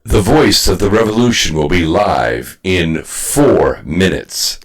The Voice of the Revolution will be live in 4 minutes.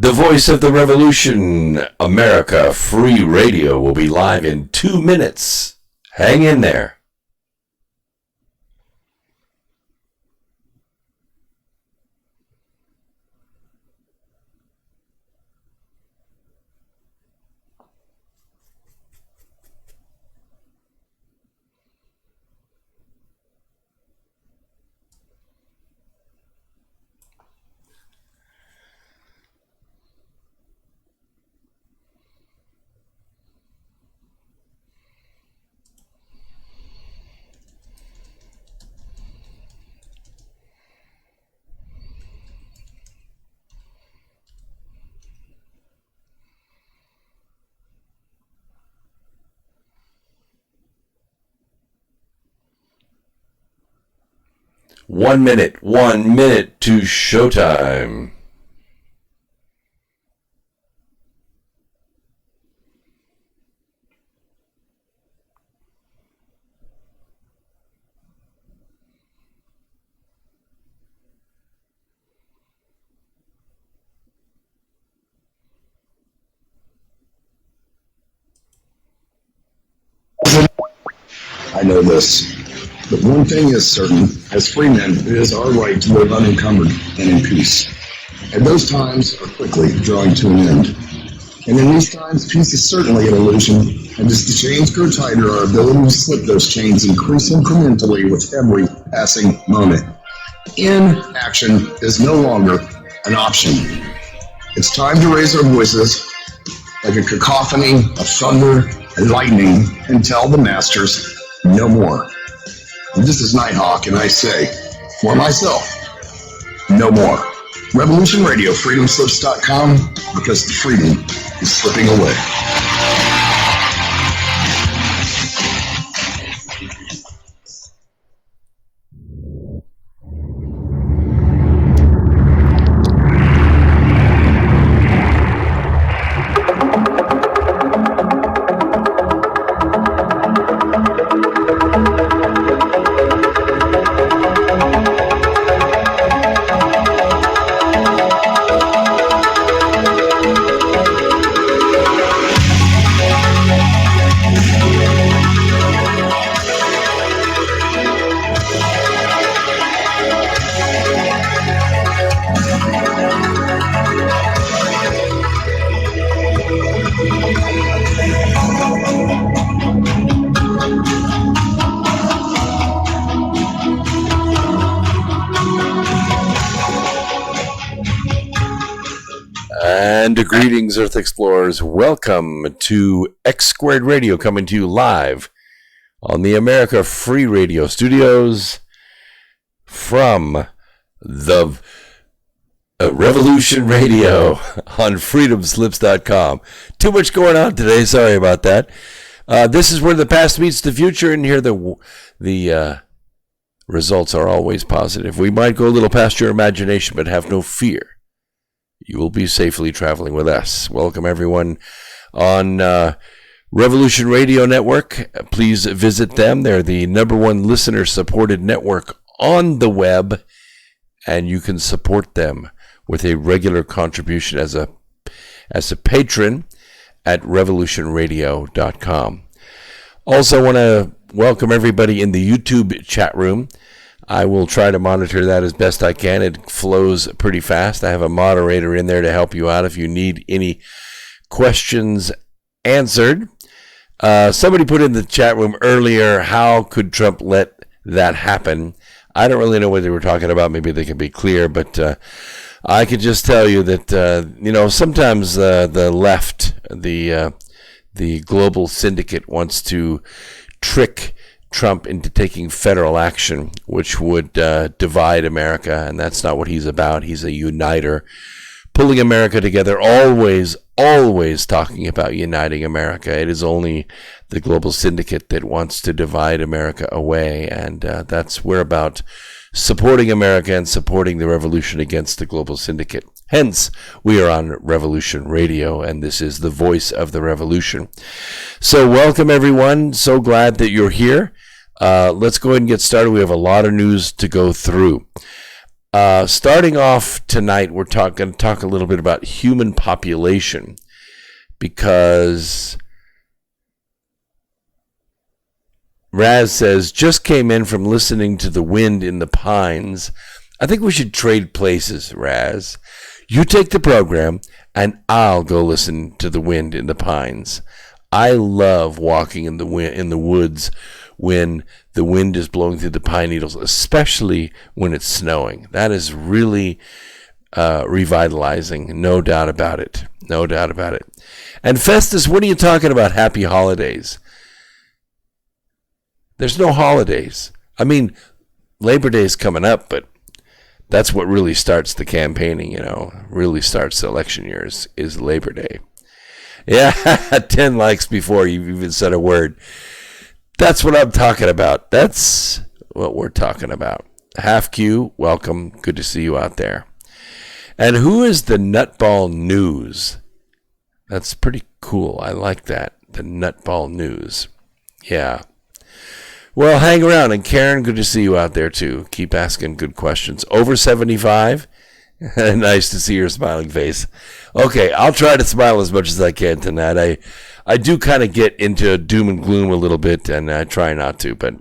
The Voice of the Revolution, America Free Radio, will be live in 2 minutes. Hang in there. One minute to showtime. I know this, but one thing is certain: as free men, it is our right to live unencumbered and in peace. And those times are quickly drawing to an end. And in these times, peace is certainly an illusion, and as the chains grow tighter, our ability to slip those chains increase incrementally with every passing moment. Inaction is no longer an option. It's time to raise our voices like a cacophony of thunder and lightning and tell the masters no more. And this is Nighthawk, and I say, for myself, no more. Revolution Radio, freedomslips.com, because the freedom is slipping away. And greetings, Earth Explorers. Welcome to X Squared Radio, coming to you live on the America Free Radio studios from the Revolution Radio on freedomslips.com. Too much going on today. Sorry about that. This is where the past meets the future, and here the results are always positive. We might go a little past your imagination, but have no fear. You will be safely traveling with us. Welcome, everyone, on Revolution Radio Network. Please visit them. They're the #1 listener-supported network on the web, and you can support them with a regular contribution as a patron at revolutionradio.com. Also want to welcome everybody in the YouTube chat room. I will try to monitor that as best I can. It flows pretty fast. I have a moderator in there to help you out if you need any questions answered. Somebody put in the chat room earlier, how could Trump let that happen? I don't really know what they were talking about. Maybe they can be clear, but I could just tell you that, sometimes the left, the Global Syndicate wants to trick Trump into taking federal action, which would divide America, and that's not what he's about. He's a uniter, pulling America together, always talking about uniting America. It is only the Global Syndicate that wants to divide America away, and we're about supporting America and supporting the revolution against the Global Syndicate. Hence, we are on Revolution Radio, and this is the voice of the revolution. So welcome, everyone. So glad that you're here. Let's go ahead and get started. We have a lot of news to go through. Starting off tonight, we're going to talk a little bit about human population, because Raz says, just came in from listening to the wind in the pines. I think we should trade places, Raz. You take the program, and I'll go listen to the wind in the pines. I love walking in the woods when the wind is blowing through the pine needles, especially when it's snowing. That is really revitalizing, no doubt about it. No doubt about it. And Festus, what are you talking about? Happy holidays. There's no holidays. I mean, Labor Day is coming up, but that's what really starts the campaigning, really starts the election years is Labor Day. Yeah, 10 likes before you've even said a word. That's what I'm talking about. That's what we're talking about. Half Q, welcome. Good to see you out there. And who is the Nutball News? That's pretty cool. I like that. The Nutball News. Yeah. Well, hang around. And Karen, good to see you out there, too. Keep asking good questions. Over 75? Nice to see your smiling face. Okay, I'll try to smile as much as I can tonight. I do kind of get into doom and gloom a little bit, and I try not to. But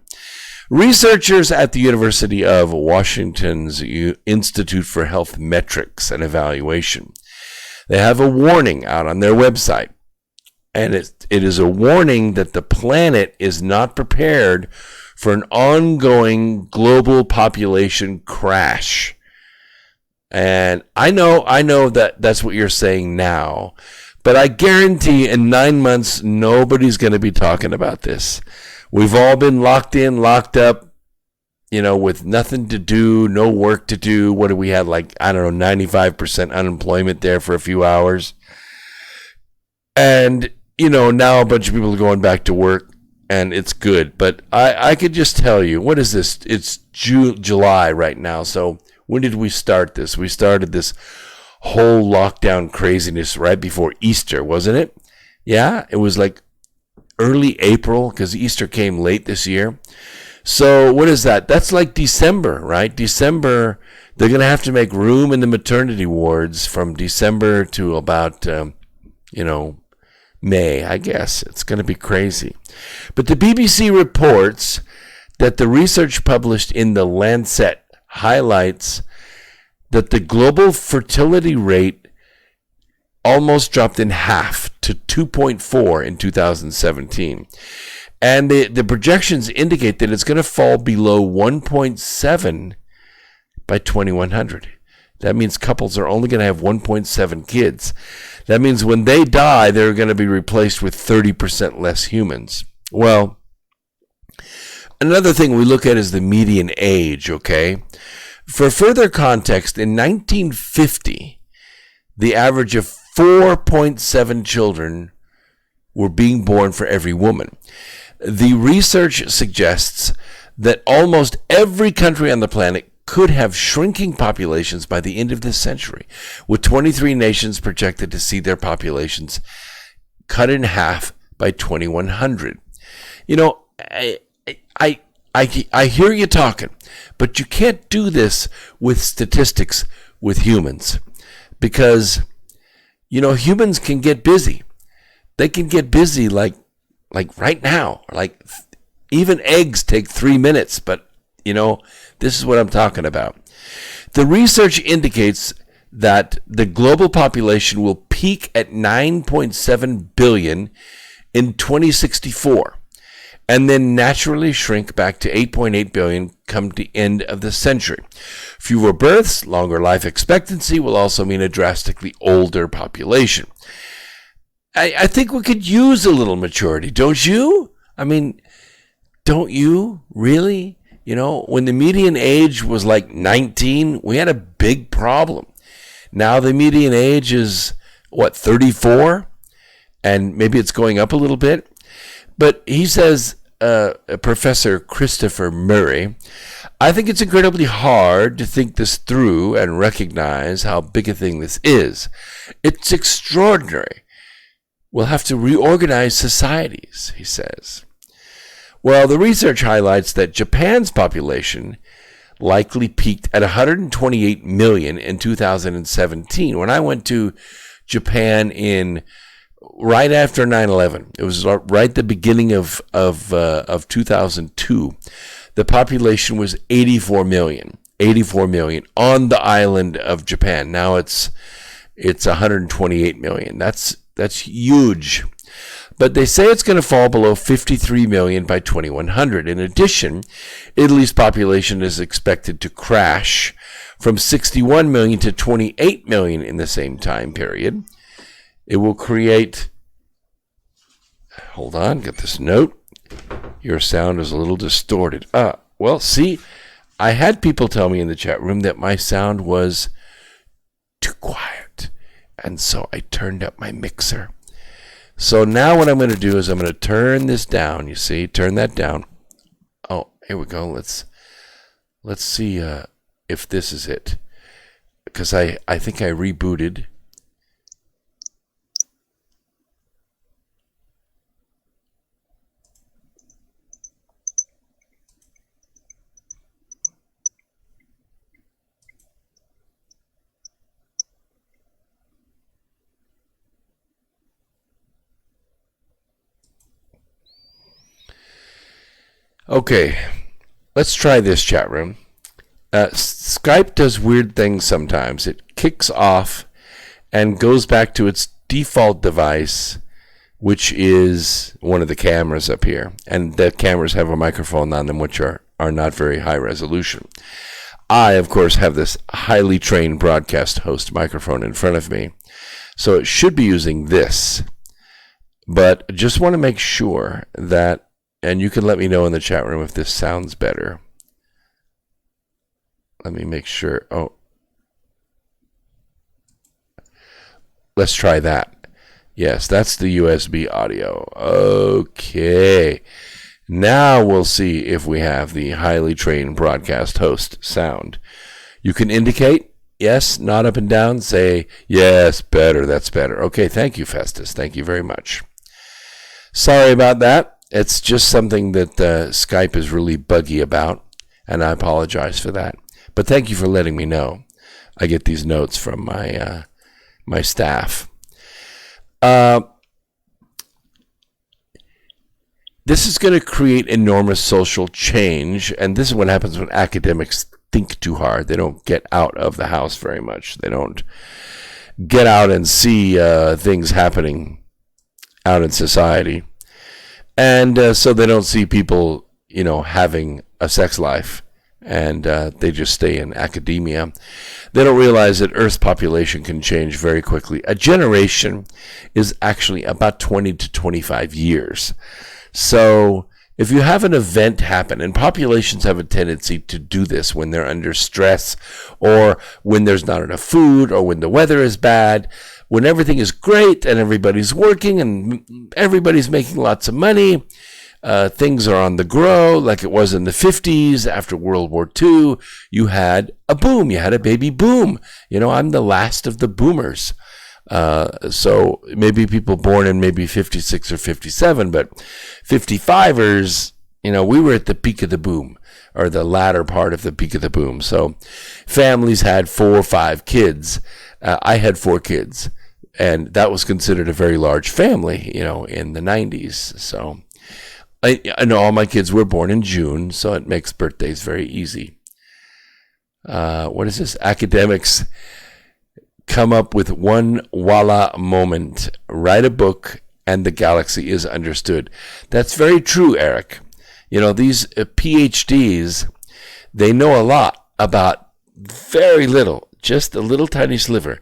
researchers at the University of Washington's Institute for Health Metrics and Evaluation, they have a warning out on their website. And it is a warning that the planet is not prepared for an ongoing global population crash. And I know that that's what you're saying now, but I guarantee in 9 months, nobody's going to be talking about this. We've all been locked in, locked up, with nothing to do, no work to do. What do we have? 95% unemployment there for a few hours. And, now a bunch of people are going back to work, and it's good. But I could just tell you, what is this? It's July right now. So when did we start this? We started this whole lockdown craziness right before Easter, wasn't it? Yeah, it was like early April, because Easter came late this year. So what is that? That's like December, right? December, they're going to have to make room in the maternity wards from December to about, May, I guess. It's going to be crazy. But the BBC reports that the research published in the Lancet highlights that the global fertility rate almost dropped in half to 2.4 in 2017. And the projections indicate that it's going to fall below 1.7 by 2100. That means couples are only going to have 1.7 kids. That means when they die, they're going to be replaced with 30% less humans. Well, another thing we look at is the median age, okay? For further context, in 1950, the average of 4.7 children were being born for every woman. The research suggests that almost every country on the planet could have shrinking populations by the end of this century, with 23 nations projected to see their populations cut in half by 2100. You know, I hear you talking, but you can't do this with statistics with humans, because, you know, humans can get busy. They can get busy like right now. Like, even eggs take 3 minutes, but, you know, this is what I'm talking about. The research indicates that the global population will peak at 9.7 billion in 2064, and then naturally shrink back to 8.8 billion come the end of the century. Fewer births, longer life expectancy will also mean a drastically older population. I think we could use a little maturity, don't you? I mean, don't you really? You know, when the median age was like 19, we had a big problem. Now the median age is, 34? And maybe it's going up a little bit. But he says, Professor Christopher Murray, I think it's incredibly hard to think this through and recognize how big a thing this is. It's extraordinary. We'll have to reorganize societies, he says. Well, the research highlights that Japan's population likely peaked at 128 million in 2017. When I went to Japan right after 9/11, it was right at the beginning of 2002. The population was 84 million on the island of Japan. Now it's 128 million. That's huge. But they say it's going to fall below 53 million by 2100. In addition, Italy's population is expected to crash from 61 million to 28 million in the same time period. It will create... Hold on, get this note. Your sound is a little distorted. Well, see, I had people tell me in the chat room that my sound was too quiet. And so I turned up my mixer. So now what I'm going to do is I'm going to turn this down. You see, turn that down. Oh, here we go. Let's see if this is it, because I think I rebooted. Okay, let's try this, chat room. Skype does weird things sometimes. It kicks off and goes back to its default device, which is one of the cameras up here. And the cameras have a microphone on them, which are not very high resolution. I, of course, have this highly trained broadcast host microphone in front of me, so it should be using this. But just want to make sure that, and you can let me know in the chat room if this sounds better. Let me make sure. Oh, let's try that. Yes, that's the USB audio. Okay. Now we'll see if we have the highly trained broadcast host sound. You can indicate yes, nod up and down, say yes, better, that's better. Okay, thank you, Festus. Thank you very much. Sorry about that. It's just something that Skype is really buggy about, and I apologize for that. But thank you for letting me know. I get these notes from my staff. This is going to create enormous social change, and this is what happens when academics think too hard. They don't get out of the house very much. They don't get out and see things happening out in society. And so they don't see people, having a sex life and they just stay in academia. They don't realize that Earth's population can change very quickly. A generation is actually about 20 to 25 years. So if you have an event happen, and populations have a tendency to do this when they're under stress, or when there's not enough food, or when the weather is bad, when everything is great and everybody's working and everybody's making lots of money, things are on the grow like it was in the 50s after World War II. You had a boom. You had a baby boom. I'm the last of the boomers. So maybe people born in maybe 56 or 57, but 55ers, we were at the peak of the boom, or the latter part of the peak of the boom. So families had 4 or 5 kids. I had 4 kids, and that was considered a very large family, in the 90s. So I know all my kids were born in June, so it makes birthdays very easy. What is this? Academics come up with one voila moment, write a book, and the galaxy is understood. That's very true, Eric. These PhDs, they know a lot about very little, just a little tiny sliver.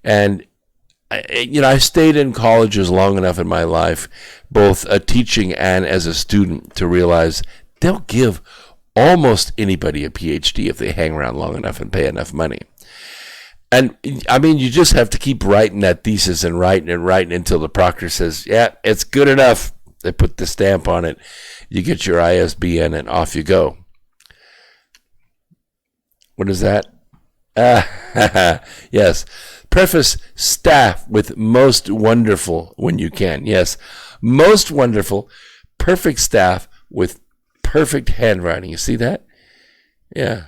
And I stayed in colleges long enough in my life, both teaching and as a student, to realize they'll give almost anybody a PhD if they hang around long enough and pay enough money. And you just have to keep writing that thesis and writing until the proctor says, yeah, it's good enough. They put the stamp on it. You get your ISBN and off you go. What is that? Yes. Preface staff with most wonderful when you can. Yes, most wonderful, perfect staff with perfect handwriting. You see that? Yeah.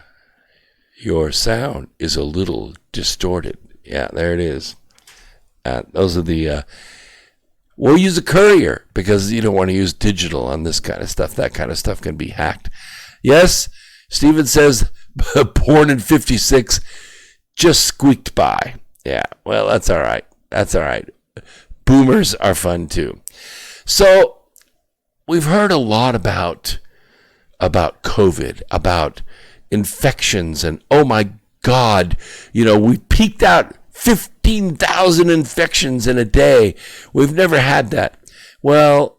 Your sound is a little distorted. Yeah, there it is. Those are the... we'll use a courier because you don't want to use digital on this kind of stuff. That kind of stuff can be hacked. Yes, Stephen says, born in 56, just squeaked by. Yeah, well, that's all right. That's all right. Boomers are fun too. So we've heard a lot about COVID, about infections, and oh my God, we peaked out 15,000 infections in a day. We've never had that. Well,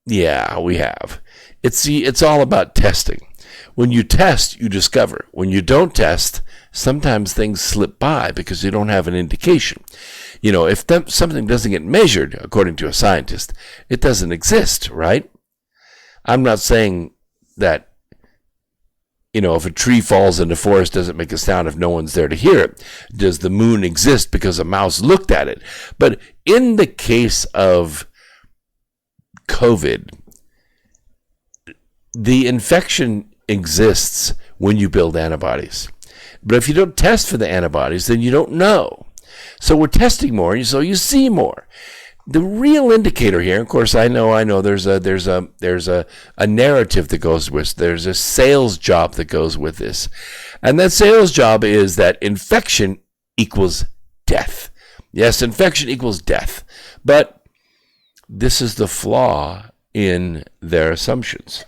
yeah, we have. It's all about testing. When you test, you discover. When you don't test, sometimes things slip by because you don't have an indication. If something doesn't get measured, according to a scientist, it doesn't exist, right? I'm not saying that, if a tree falls in the forest, doesn't make a sound if no one's there to hear it. Does the moon exist because a mouse looked at it? But in the case of COVID, the infection exists when you build antibodies. But if you don't test for the antibodies, then you don't know. So we're testing more, so you see more. The real indicator here, of course, I know. There's a narrative that goes with. There's a sales job that goes with this, and that sales job is that infection equals death. Yes, infection equals death, but this is the flaw in their assumptions.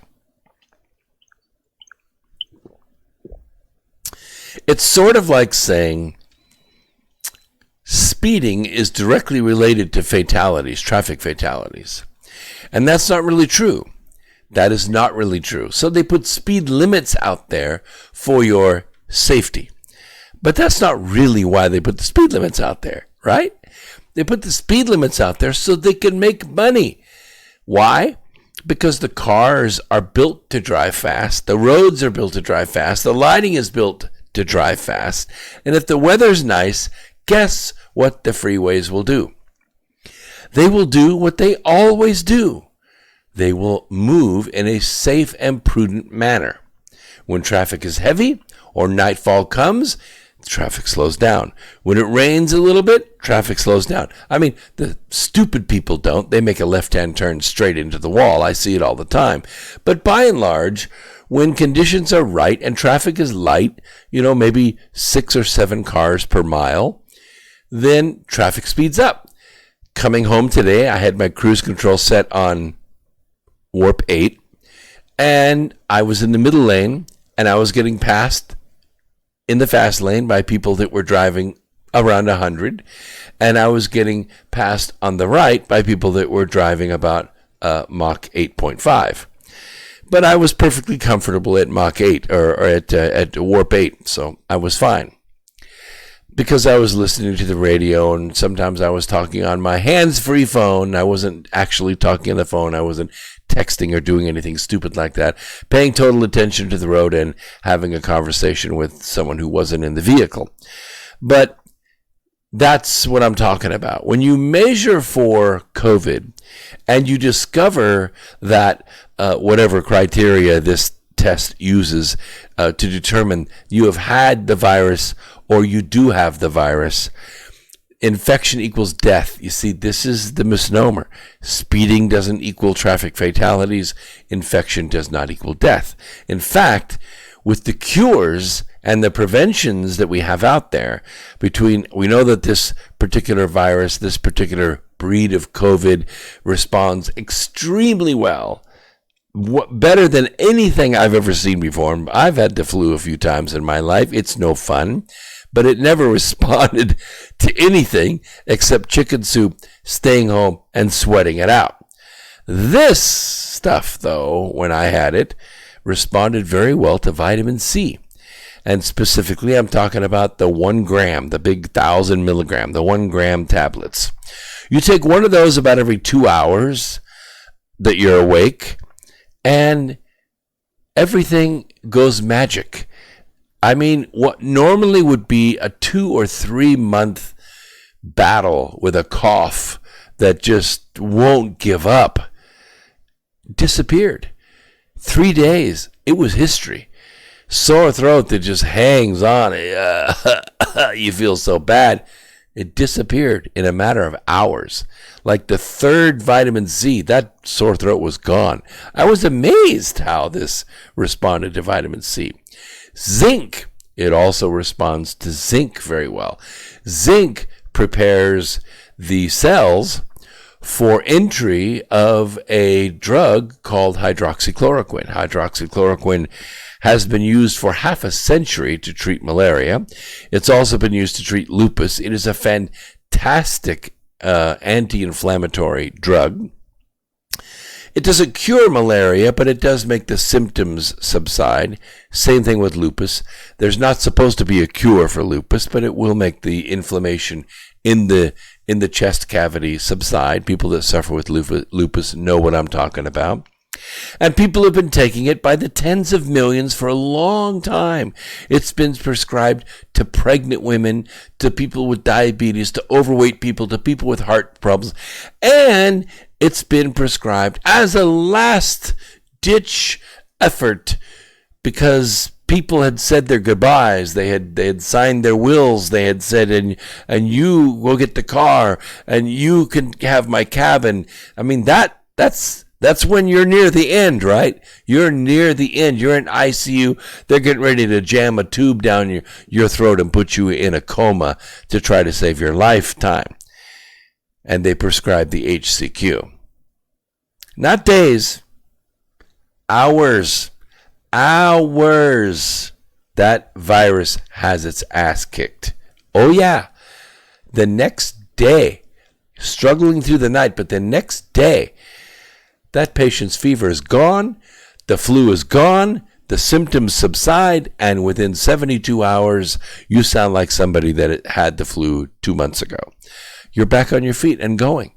It's sort of like saying speeding is directly related to fatalities, traffic fatalities. And that's not really true. That is not really true. So they put speed limits out there for your safety. But that's not really why they put the speed limits out there, right? They put the speed limits out there so they can make money. Why? Because the cars are built to drive fast. The roads are built to drive fast. The lighting is built to drive fast. And if the weather's nice, guess what the freeways will do? They will do what they always do. They will move in a safe and prudent manner. When traffic is heavy or nightfall comes, traffic slows down. When it rains a little bit, traffic slows down. The stupid people don't. They make a left-hand turn straight into the wall. I see it all the time. But by and large, when conditions are right and traffic is light, maybe 6 or 7 cars per mile, then traffic speeds up. Coming home today, I had my cruise control set on warp 8, and I was in the middle lane, and I was getting passed in the fast lane by people that were driving around 100, and I was getting passed on the right by people that were driving about Mach 8.5. But I was perfectly comfortable at Mach 8 or at Warp 8, so I was fine. Because I was listening to the radio, and sometimes I was talking on my hands-free phone. I wasn't actually talking on the phone. I wasn't texting or doing anything stupid like that. Paying total attention to the road and having a conversation with someone who wasn't in the vehicle. But that's what I'm talking about. When you measure for COVID and you discover that whatever criteria this test uses to determine you have had the virus or you do have the virus, infection equals death. You see, this is the misnomer. Speeding doesn't equal traffic fatalities. Infection does not equal death. In fact, with the cures and the preventions that we have out there, we know that this particular virus, this particular breed of COVID responds extremely well. Better than anything I've ever seen before. I've had the flu a few times in my life. It's no fun, but it never responded to anything except chicken soup, staying home, and sweating it out. This stuff, though, when I had it, responded very well to vitamin C. And specifically, I'm talking about the 1 gram, the big 1,000 milligram, the 1 gram tablets. You take one of those about every 2 hours that you're awake, and everything goes magic. I mean, what normally would be a 2 or 3 month battle with a cough that just won't give up disappeared. 3 days, it was history. Sore throat that just hangs on. You feel so bad. It disappeared in a matter of hours. Like the 3rd vitamin C, that sore throat was gone. I was amazed how this responded to vitamin C. Zinc, it also responds to zinc very well. Zinc prepares the cells for entry of a drug called hydroxychloroquine. Hydroxychloroquine has been used for half a century to treat malaria. It's also been used to treat lupus. It is a fantastic anti-inflammatory drug. It doesn't cure malaria, but it does make the symptoms subside. Same thing with lupus. There's not supposed to be a cure for lupus, but it will make the inflammation in the chest cavity subside. People that suffer with lupus know what I'm talking about. And people have been taking it by the tens of millions for a long time. It's been prescribed to pregnant women, to people with diabetes, to overweight people, to people with heart problems. And it's been prescribed as a last-ditch effort because people had said their goodbyes. They had signed their wills. They had said, and you will get the car, and you can have my cabin. I mean, that's when you're near the end, right? You're near the end. You're in ICU. They're getting ready to jam a tube down your throat and put you in a coma to try to save your lifetime. And they prescribe the HCQ. Not days, hours. Hours. That virus has its ass kicked. Oh, yeah. The next day, struggling through the night, but the next day, that patient's fever is gone, the flu is gone, the symptoms subside, and within 72 hours, you sound like somebody that had the flu 2 months ago. You're back on your feet and going.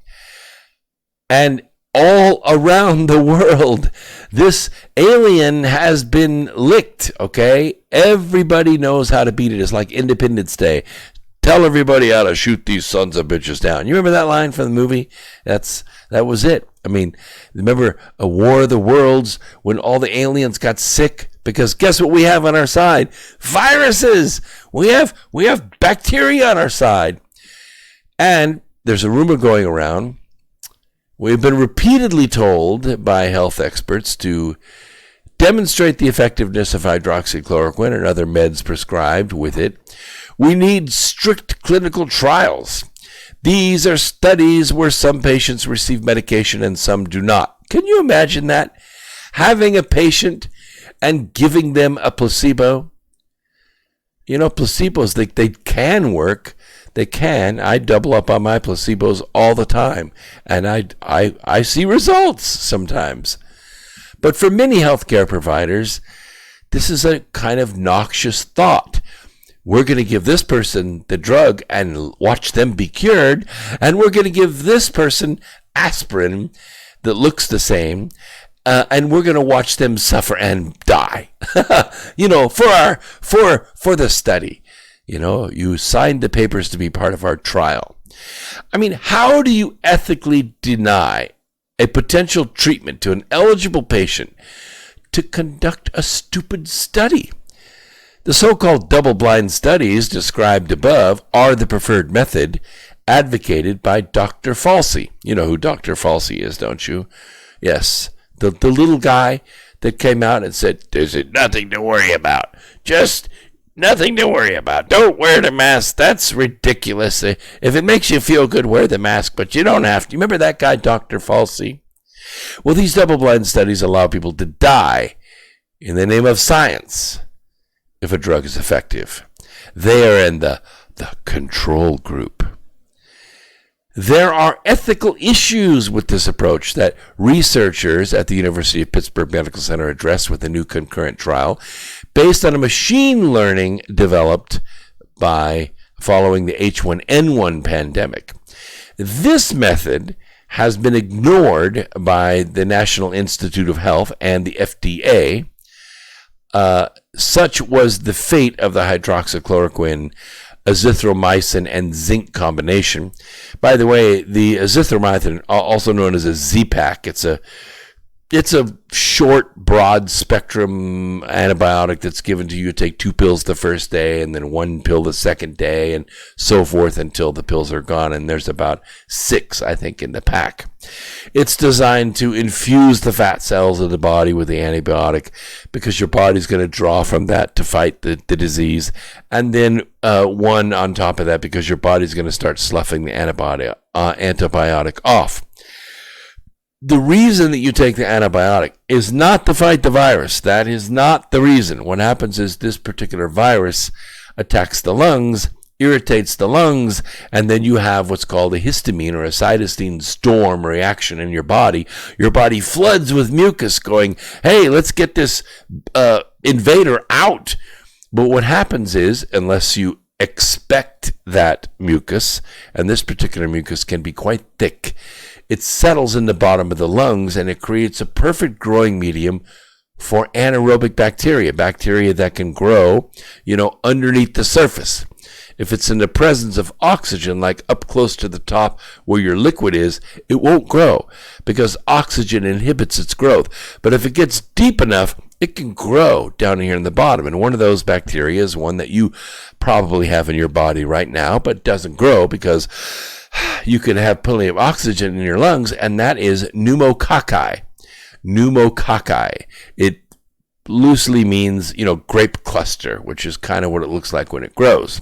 And all around the world, this alien has been licked, okay? Everybody knows how to beat it. It's like Independence Day. Tell everybody how to shoot these sons of bitches down. You remember that line from the movie? That was it. I mean, remember a War of the Worlds when all the aliens got sick? Because guess what we have on our side? Viruses! We have bacteria on our side. And there's a rumor going around. We've been repeatedly told by health experts to demonstrate the effectiveness of hydroxychloroquine and other meds prescribed with it. We need strict clinical trials. These are studies where some patients receive medication and some do not. Can you imagine that? Having a patient and giving them a placebo. You know, placebos, they can work. They can. I double up on my placebos all the time, and I see results sometimes. But for many healthcare providers, this is a kind of noxious thought. We're going to give this person the drug and watch them be cured, and we're going to give this person aspirin that looks the same, and we're going to watch them suffer and die. You know, for the study. You know, you signed the papers to be part of our trial. I mean, how do you ethically deny a potential treatment to an eligible patient to conduct a stupid study? The so-called double-blind studies described above are the preferred method advocated by Dr. Falsey. You know who Dr. Falsey is, don't you? Yes, the little guy that came out and said, there's nothing to worry about. Just nothing to worry about. Don't wear the mask. That's ridiculous. If it makes you feel good, wear the mask, but you don't have to. You remember that guy, Dr. Falsey? Well, these double-blind studies allow people to die in the name of science if a drug is effective. They are in the control group. There are ethical issues with this approach that researchers at the University of Pittsburgh Medical Center addressed with a new concurrent trial based on a machine learning developed by following the H1N1 pandemic. This method has been ignored by the National Institute of Health and the FDA. Such was the fate of the hydroxychloroquine, azithromycin, and zinc combination. By the way, the azithromycin, also known as a Z-Pak, it's a short, broad spectrum antibiotic that's given to you. You take 2 pills the first day and then 1 pill the second day and so forth until the pills are gone. And there's about 6, I think, in the pack. It's designed to infuse the fat cells of the body with the antibiotic because your body's going to draw from that to fight the disease. And then 1 on top of that because your body's going to start sloughing the antibiotic off. The reason that you take the antibiotic is not to fight the virus. That is not the reason. What happens is this particular virus attacks the lungs, irritates the lungs, and then you have what's called a histamine or a cytosine storm reaction in your body. Your body floods with mucus going, hey, let's get this invader out. But what happens is, unless you expect that mucus, and this particular mucus can be quite thick, it settles in the bottom of the lungs and it creates a perfect growing medium for anaerobic bacteria that can grow, underneath the surface. If it's in the presence of oxygen, like up close to the top where your liquid is, it won't grow because oxygen inhibits its growth. But if it gets deep enough, it can grow down here in the bottom. And one of those bacteria is one that you probably have in your body right now, but doesn't grow because you can have plenty of oxygen in your lungs, and that is pneumococci. Pneumococci. It loosely means, grape cluster, which is kind of what it looks like when it grows.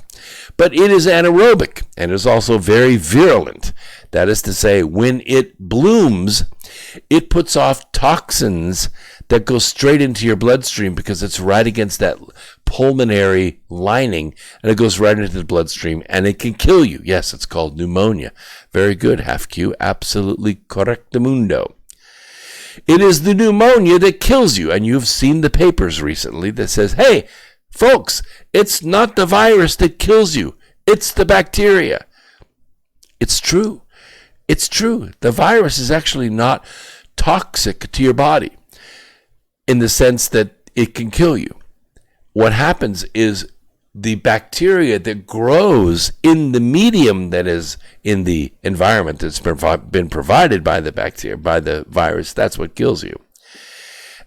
But it is anaerobic and is also very virulent. That is to say, when it blooms, it puts off toxins that go straight into your bloodstream because it's right against that pulmonary lining, and it goes right into the bloodstream, and it can kill you. Yes, it's called pneumonia. Very good, Half Q. Absolutely correctamundo. It is the pneumonia that kills you, and you've seen the papers recently that says, hey, folks, it's not the virus that kills you. It's the bacteria. It's true. It's true. The virus is actually not toxic to your body in the sense that it can kill you. What happens is the bacteria that grows in the medium that is in the environment that's been provided by the bacteria, by the virus, that's what kills you.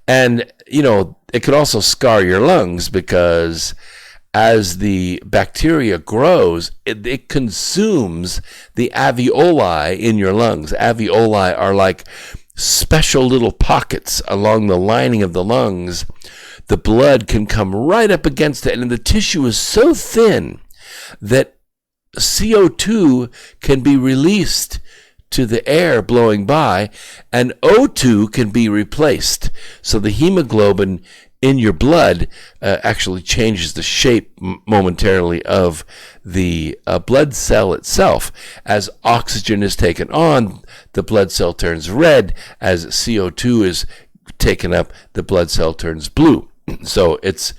And, it could also scar your lungs because as the bacteria grows, it consumes the alveoli in your lungs. Alveoli are like special little pockets along the lining of the lungs. The blood can come right up against it, and the tissue is so thin that CO2 can be released to the air blowing by, and O2 can be replaced. So the hemoglobin in your blood actually changes the shape momentarily of the blood cell itself. As oxygen is taken on, the blood cell turns red. As CO2 is taken up, the blood cell turns blue. So it's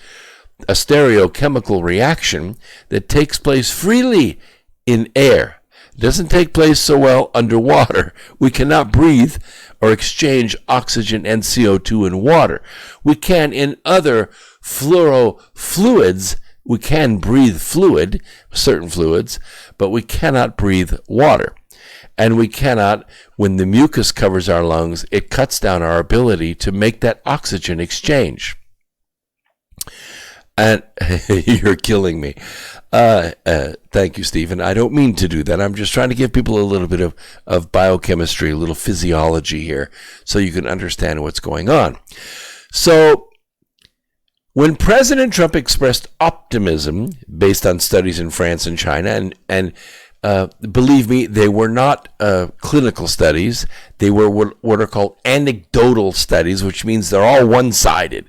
a stereochemical reaction that takes place freely in air. It doesn't take place so well underwater. We cannot breathe or exchange oxygen and CO2 in water. We can in other fluorofluids. We can breathe fluid, certain fluids, but we cannot breathe water. And we cannot, when the mucus covers our lungs, it cuts down our ability to make that oxygen exchange. And you're killing me. Thank you, Stephen. I don't mean to do that. I'm just trying to give people a little bit of biochemistry, a little physiology here, so you can understand what's going on. So when President Trump expressed optimism based on studies in France and China, and believe me, they were not clinical studies. They were what are called anecdotal studies, which means they're all one-sided.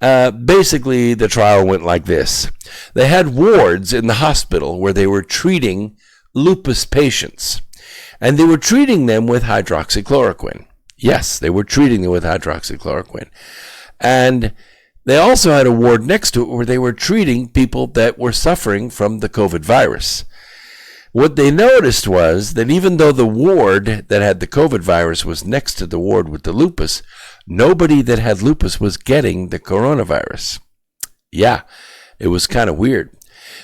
Basically, the trial went like this. They had wards in the hospital where they were treating lupus patients, and they were treating them with hydroxychloroquine. Yes, they were treating them with hydroxychloroquine. And they also had a ward next to it where they were treating people that were suffering from the COVID virus. What they noticed was that even though the ward that had the COVID virus was next to the ward with the lupus, nobody that had lupus was getting the coronavirus. Yeah, it was kind of weird.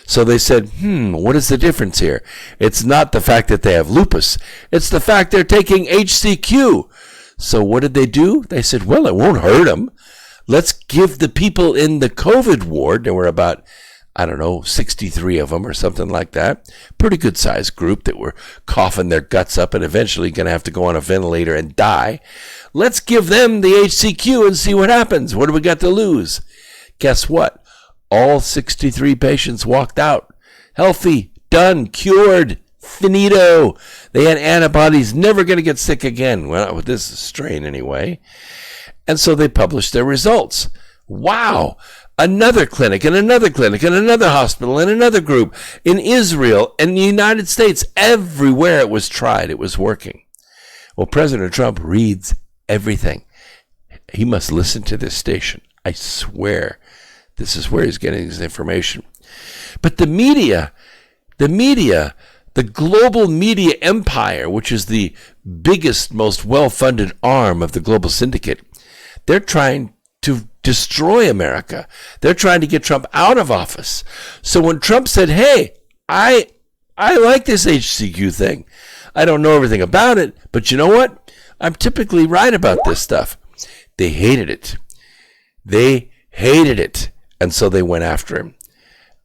So they said, what is the difference here? It's not the fact that they have lupus. It's the fact they're taking HCQ. So what did they do? They said, well, it won't hurt them. Let's give the people in the COVID ward, there were about 63 of them or something like that. Pretty good sized group that were coughing their guts up and eventually going to have to go on a ventilator and die. Let's give them the HCQ and see what happens. What do we got to lose? Guess what? All 63 patients walked out. Healthy, done, cured, finito. They had antibodies, never going to get sick again. Well, with this strain anyway. And so they published their results. Wow. Another clinic and another clinic and another hospital and another group in Israel and the United States. Everywhere it was tried, it was working. Well, President Trump reads everything. He must listen to this station. I swear, this is where he's getting his information. But the media, the global media empire, which is the biggest, most well-funded arm of the Global Syndicate, they're trying to destroy America. They're trying to get Trump out of office. So when Trump said, hey, I like this HCQ thing. I don't know everything about it, but you know what? I'm typically right about this stuff. They hated it. They hated it. And so they went after him.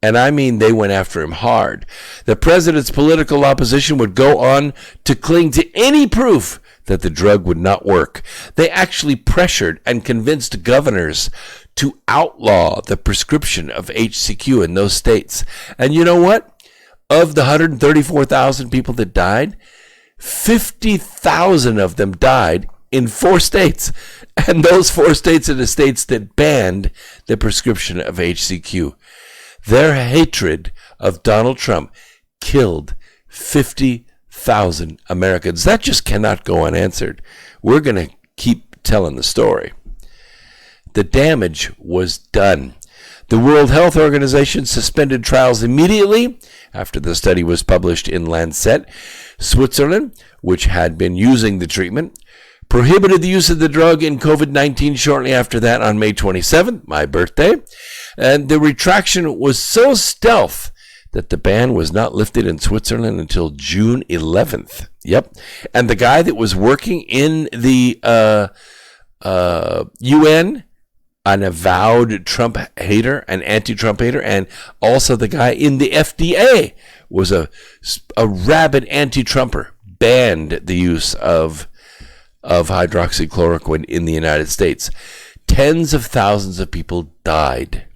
And I mean, they went after him hard. The president's political opposition would go on to cling to any proof that the drug would not work. They actually pressured and convinced governors to outlaw the prescription of HCQ in those states. And you know what? Of the 134,000 people that died, 50,000 of them died in 4 states. And those 4 states are the states that banned the prescription of HCQ. Their hatred of Donald Trump killed 50,000 Americans. That just cannot go unanswered. We're going to keep telling the story. The damage was done. The World Health Organization suspended trials immediately after the study was published in Lancet. Switzerland, which had been using the treatment, prohibited the use of the drug in COVID-19 shortly after that on May 27th, my birthday. And the retraction was so stealth that the ban was not lifted in Switzerland until June 11th. Yep. And the guy that was working in the UN, an avowed Trump hater, an anti-Trump hater, and also the guy in the FDA was a rabid anti-Trumper, banned the use of hydroxychloroquine in the United States. Tens of thousands of people died.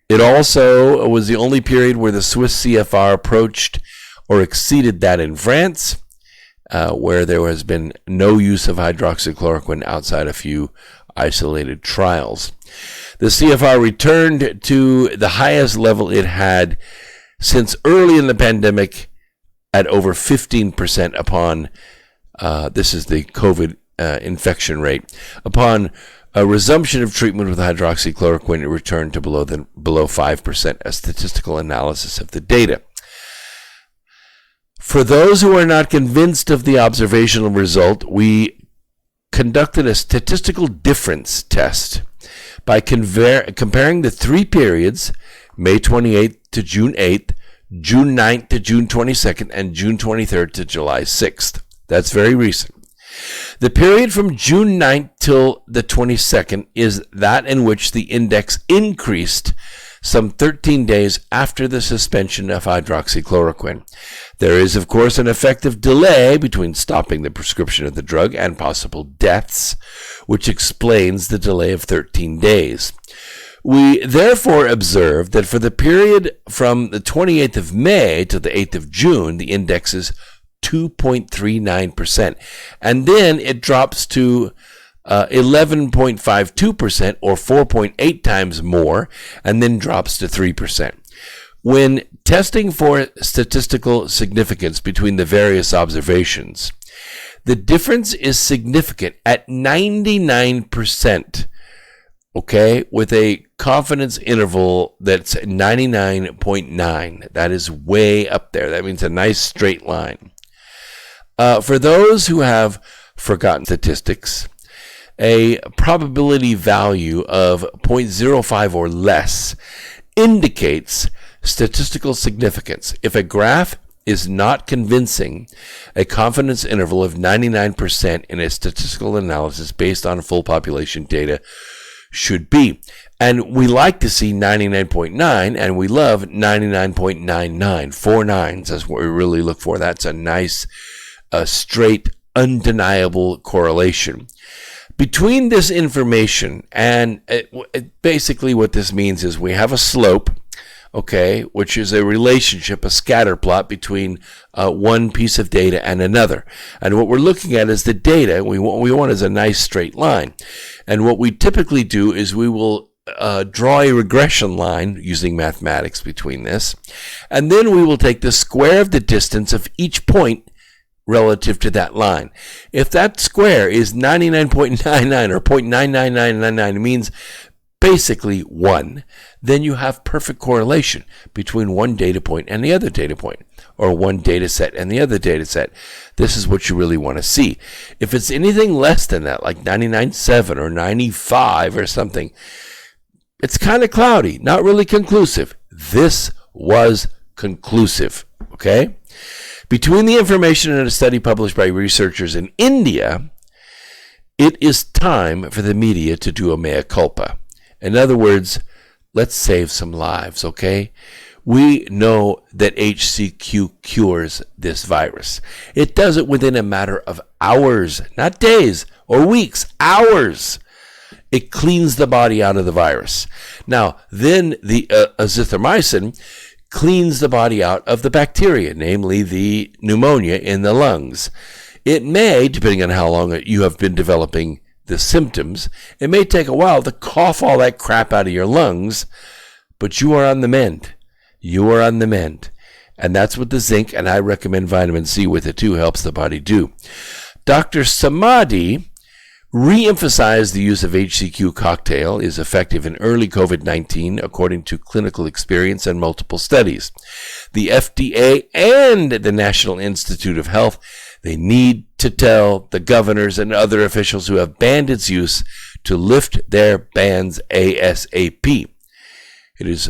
It also was the only period where the Swiss CFR approached or exceeded that in France, where there has been no use of hydroxychloroquine outside a few isolated trials. The CFR returned to the highest level it had since early in the pandemic at over 15% upon, this is the COVID infection rate, upon a resumption of treatment with hydroxychloroquine, it returned to below 5%, a statistical analysis of the data. For those who are not convinced of the observational result, we conducted a statistical difference test by comparing the 3 periods, May 28th to June 8th, June 9th to June 22nd, and June 23rd to July 6th. That's very recent. The period from June 9th till the 22nd is that in which the index increased some 13 days after the suspension of hydroxychloroquine. There is, of course, an effective delay between stopping the prescription of the drug and possible deaths, which explains the delay of 13 days. We therefore observed that for the period from the 28th of May to the 8th of June, the index is 2.39%, and then it drops to 11.52%, or 4.8 times more, and then drops to 3%. When testing for statistical significance between the various observations, the difference is significant at 99%, okay, with a confidence interval that's 99.9. That is way up there. That means a nice straight line. For those who have forgotten statistics, a probability value of 0.05 or less indicates statistical significance. If a graph is not convincing, a confidence interval of 99% in a statistical analysis based on full population data should be. And we like to see 99.9, and we love 99.99. 4 nines, that's what we really look for. That's a nice straight, undeniable correlation. Between this information and basically what this means is we have a slope, okay, which is a relationship, a scatter plot between one piece of data and another. And what we're looking at is the data. We want is a nice straight line. And what we typically do is we will draw a regression line using mathematics between this. And then we will take the square of the distance of each point relative to that line. If that square is 99.99 or 0.99999, it means basically 1, then you have perfect correlation between one data point and the other data point, or one data set and the other data set. This is what you really want to see. If it's anything less than that, like 99.7 or 95 or something, it's kind of cloudy, not really conclusive. This was conclusive, okay? Between the information in a study published by researchers in India, it is time for the media to do a mea culpa. In other words, let's save some lives, okay? We know that HCQ cures this virus. It does it within a matter of hours, not days or weeks, hours. It cleans the body out of the virus. Now, then the azithromycin cleans the body out of the bacteria, namely the pneumonia in the lungs. It may, depending on how long you have been developing the symptoms, it may take a while to cough all that crap out of your lungs, but you are on the mend. You are on the mend. And that's what the zinc, and I recommend vitamin C with it too, helps the body do. Dr. Samadhi re-emphasized the use of HCQ cocktail is effective in early COVID-19 according to clinical experience and multiple studies. The FDA and the National Institute of Health, they need to tell the governors and other officials who have banned its use to lift their bans ASAP. It is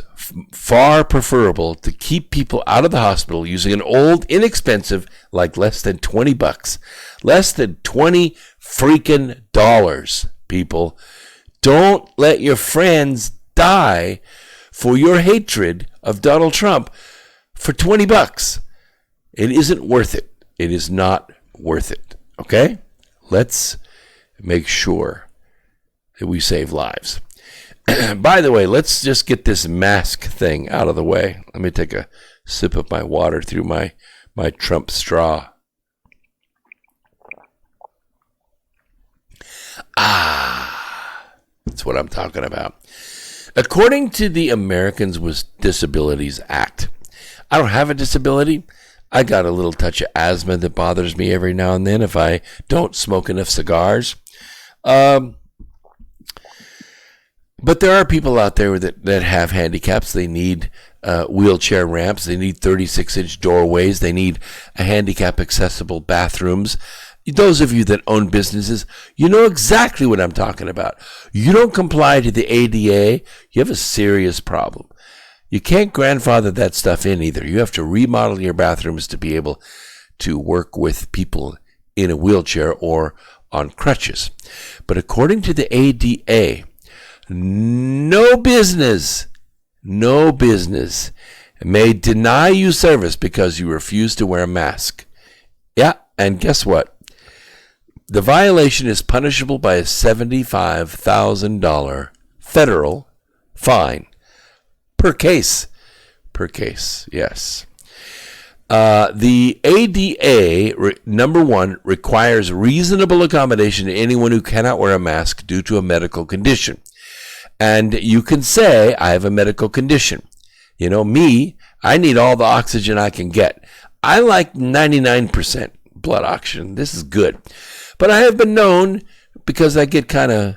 far preferable to keep people out of the hospital using an old, inexpensive, like less than $20. Less than $20 freaking dollars, people. Don't let your friends die for your hatred of Donald Trump for $20. It isn't worth it. It is not worth it. Okay? Let's make sure that we save lives. By the way, let's just get this mask thing out of the way. Let me take a sip of my water through my Trump straw. That's what I'm talking about. According to the Americans with Disabilities Act, I don't have a disability. I got a little touch of asthma that bothers me every now and then if I don't smoke enough cigars. But there are people out there that have handicaps. They need wheelchair ramps. They need 36-inch doorways. They need handicap-accessible bathrooms. Those of you that own businesses, you know exactly what I'm talking about. You don't comply to the ADA, you have a serious problem. You can't grandfather that stuff in either. You have to remodel your bathrooms to be able to work with people in a wheelchair or on crutches. But according to the ADA, no business may deny you service because you refuse to wear a mask. Yeah, and guess what? The violation is punishable by a $75,000 federal fine per case. Yes. The ADA, number one, requires reasonable accommodation to anyone who cannot wear a mask due to a medical condition. And you can say, I have a medical condition. You know, me, I need all the oxygen I can get. I like 99% blood oxygen. This is good. But I have been known, because I get kind of,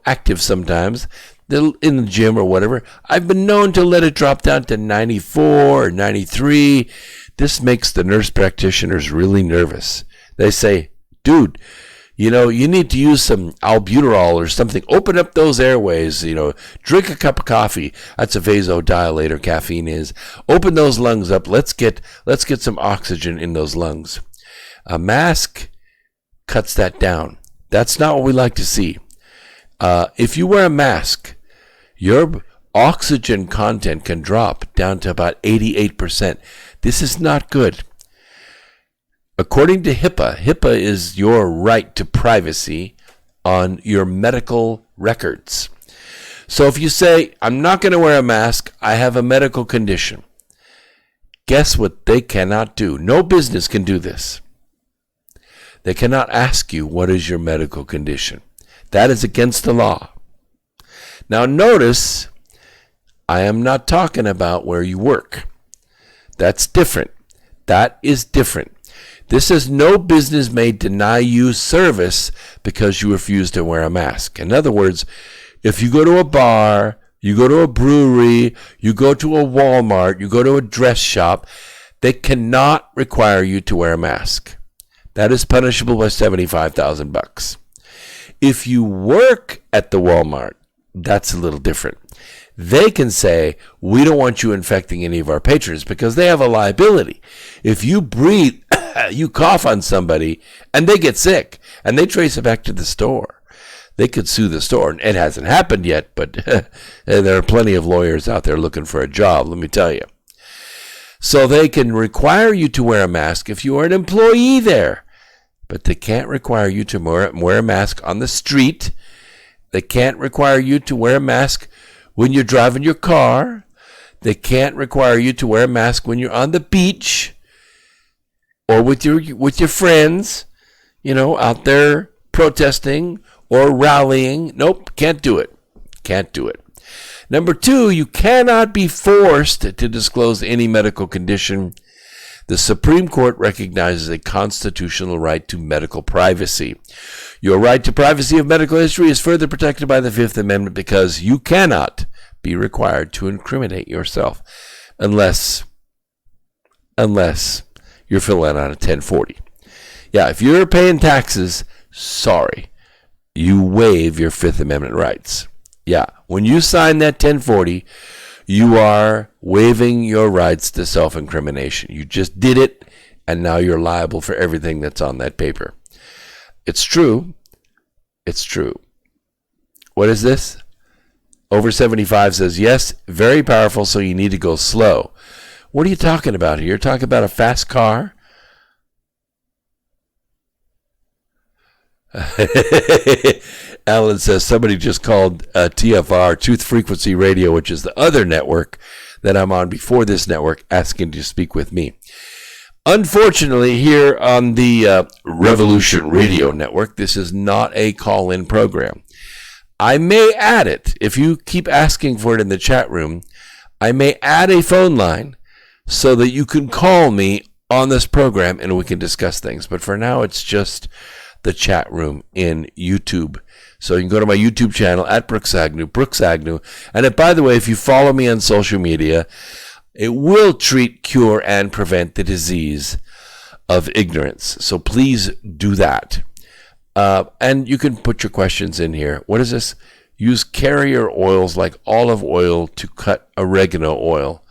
active sometimes, in the gym or whatever, I've been known to let it drop down to 94 or 93. This makes the nurse practitioners really nervous. They say, dude, you need to use some albuterol or something. Open up those airways, drink a cup of coffee. That's a vasodilator, caffeine is. Open those lungs up. Let's get some oxygen in those lungs. A mask cuts that down. That's not what we like to see. If you wear a mask, your oxygen content can drop down to about 88%. This is not good. According to HIPAA is your right to privacy on your medical records. So if you say, I'm not going to wear a mask, I have a medical condition, guess what they cannot do? No business can do this. They cannot ask you, what is your medical condition? That is against the law. Now notice, I am not talking about where you work. That's different. That is different. This says no business may deny you service because you refuse to wear a mask. In other words, if you go to a bar, you go to a brewery, you go to a Walmart, you go to a dress shop, they cannot require you to wear a mask. That is punishable by $75,000. If you work at the Walmart, that's a little different. They can say, we don't want you infecting any of our patrons because they have a liability. If you breathe, you cough on somebody and they get sick and they trace it back to the store, they could sue the store. It hasn't happened yet, but there are plenty of lawyers out there looking for a job, let me tell you. So they can require you to wear a mask if you are an employee there, but they can't require you to wear a mask on the street. They can't require you to wear a mask when you're driving your car. They can't require you to wear a mask when you're on the beach or with your friends, out there protesting or rallying. Nope, can't do it. Can't do it. Number two, you cannot be forced to disclose any medical condition. The Supreme Court recognizes a constitutional right to medical privacy. Your right to privacy of medical history is further protected by the Fifth Amendment because you cannot be required to incriminate yourself unless you're filling out a 1040. Yeah, if you're paying taxes, sorry, you waive your Fifth Amendment rights. Yeah, when you sign that 1040, you are waiving your rights to self-incrimination. You just did it, and now you're liable for everything that's on that paper. It's true. It's true. What is this? Over 75 says, yes, very powerful, so you need to go slow. What are you talking about here? You're talking about a fast car? Alan says somebody just called TFR, Truth Frequency Radio, which is the other network that I'm on before this network, asking to speak with me. Unfortunately, here on the Revolution Radio Network, this is not a call-in program. I may add it. If you keep asking for it in the chat room, I may add a phone line so that you can call me on this program and we can discuss things. But for now, it's just the chat room in YouTube. So you can go to my YouTube channel at Brooks Agnew. And by the way, if you follow me on social media, it will treat, cure, and prevent the disease of ignorance. So please do that. And you can put your questions in here. What is this? Use carrier oils like olive oil to cut oregano oil.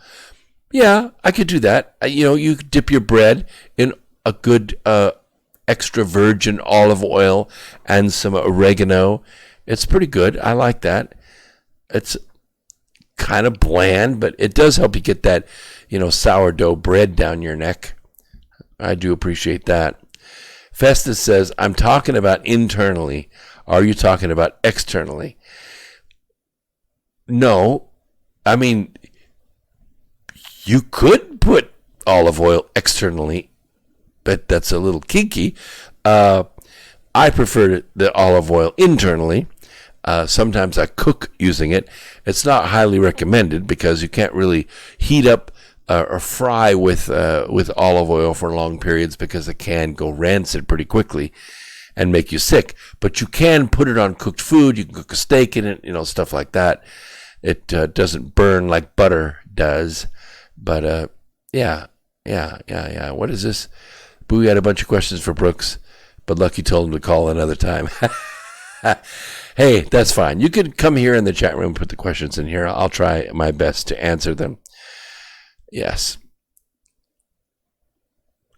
Yeah, I could do that. You could dip your bread in a good extra virgin olive oil and some oregano. It's pretty good. I like that. It's kind of bland, but it does help you get that, sourdough bread down your neck. I do appreciate that. Festus says, I'm talking about internally. Are you talking about externally? No. I mean, you could put olive oil externally, but that's a little kinky. I prefer the olive oil internally. Sometimes I cook using it. It's not highly recommended because you can't really heat up or fry with olive oil for long periods because it can go rancid pretty quickly and make you sick. But you can put it on cooked food. You can cook a steak in it, stuff like that. It doesn't burn like butter does. But yeah. What is this? Boo had a bunch of questions for Brooks, but Lucky told him to call another time. Hey, that's fine. You could come here in the chat room and put the questions in here. I'll try my best to answer them. Yes.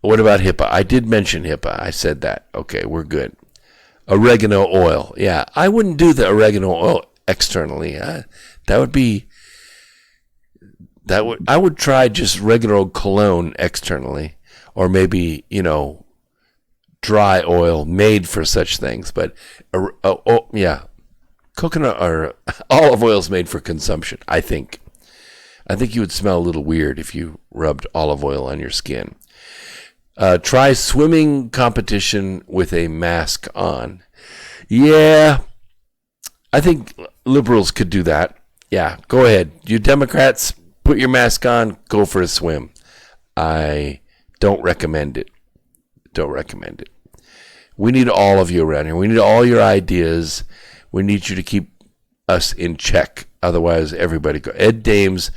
What about HIPAA? I did mention HIPAA. I said that. Okay, we're good. Oregano oil. Yeah, I wouldn't do the oregano oil externally. I would try just regular cologne externally, or maybe, dry oil made for such things. But yeah, coconut or olive oil is made for consumption, I think. I think you would smell a little weird if you rubbed olive oil on your skin. Try swimming competition with a mask on. Yeah, I think liberals could do that. Yeah, go ahead. You Democrats, put your mask on, go for a swim. I don't recommend it. We need all of you around here. We need all your ideas. We need you to keep us in check. Otherwise, everybody go. Ed Dames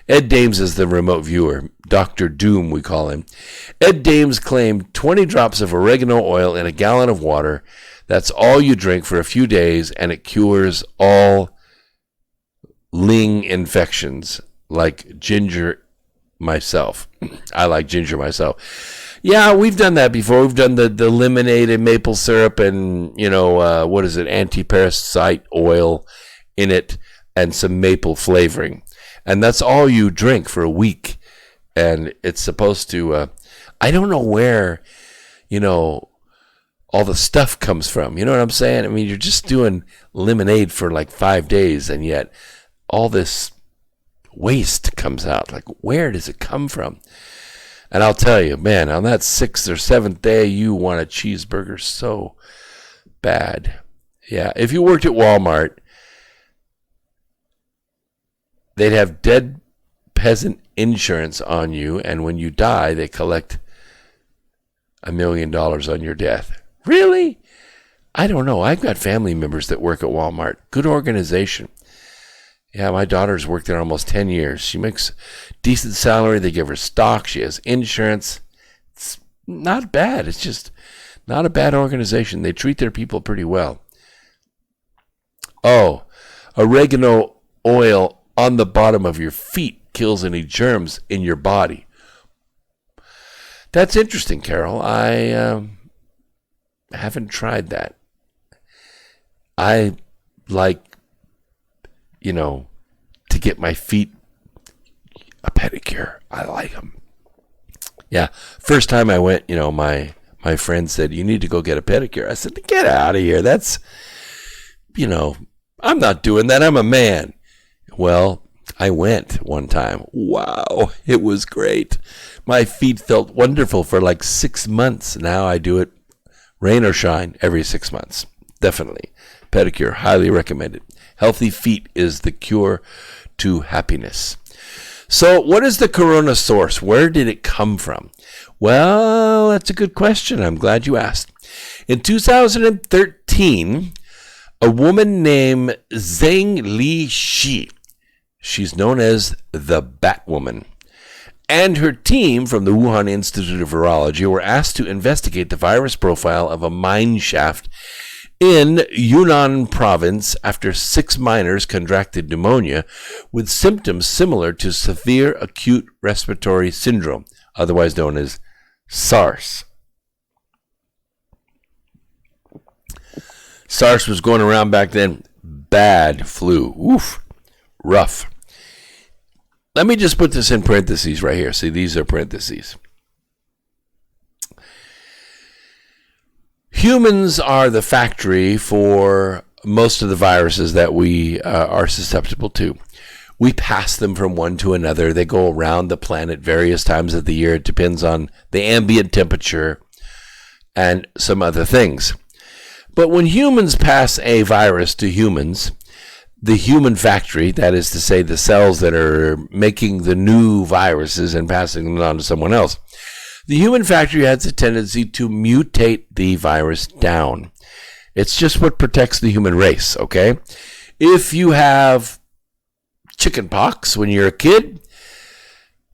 is the remote viewer. Dr. Doom, we call him. Ed Dames claimed 20 drops of oregano oil in a gallon of water. That's all you drink for a few days, and it cures all ling infections, like ginger myself. I like ginger myself. Yeah, we've done that before. We've done the lemonade and maple syrup and, anti-parasite oil in it and some maple flavoring. And that's all you drink for a week. And it's supposed to, I don't know where, all the stuff comes from. You know what I'm saying? I mean, you're just doing lemonade for like 5 days, and yet all this waste comes out. Like, where does it come from? And I'll tell you, man, on that 6th or 7th day, you want a cheeseburger so bad. Yeah, if you worked at Walmart, they'd have dead peasant insurance on you, and when you die, they collect $1 million on your death. Really? I don't know. I've got family members that work at Walmart. Good organization. Yeah, my daughter's worked there almost 10 years. She makes decent salary. They give her stock. She has insurance. It's not bad. It's just not a bad organization. They treat their people pretty well. Oh, oregano oil on the bottom of your feet kills any germs in your body. That's interesting, Carol. I haven't tried that. I like, to get my feet a pedicure. I like them. Yeah. First time I went, my friend said, you need to go get a pedicure. I said, get out of here. That's, I'm not doing that. I'm a man. Well, I went one time. Wow. It was great. My feet felt wonderful for like 6 months. Now I do it rain or shine every 6 months. Definitely. pedicure, highly recommended. Healthy feet is the cure to happiness. So what is the corona source? Where did it come from? Well, that's a good question. I'm glad you asked. In 2013, a woman named Zheng Li Shi, she's known as the Batwoman, and her team from the Wuhan Institute of Virology were asked to investigate the virus profile of a mine shaft in Yunnan province after 6 miners contracted pneumonia with symptoms similar to severe acute respiratory syndrome, otherwise known as SARS. SARS was going around back then. Bad flu. Oof. Rough. Let me just put this in parentheses right here. See, these are parentheses. Humans are the factory for most of the viruses that we are susceptible to. We pass them from one to another. They go around the planet various times of the year. It depends on the ambient temperature and some other things. But when humans pass a virus to humans, the human factory, that is to say the cells that are making the new viruses and passing them on to someone else, the human factory has a tendency to mutate the virus down. It's just what protects the human race, okay? If you have chicken pox when you're a kid,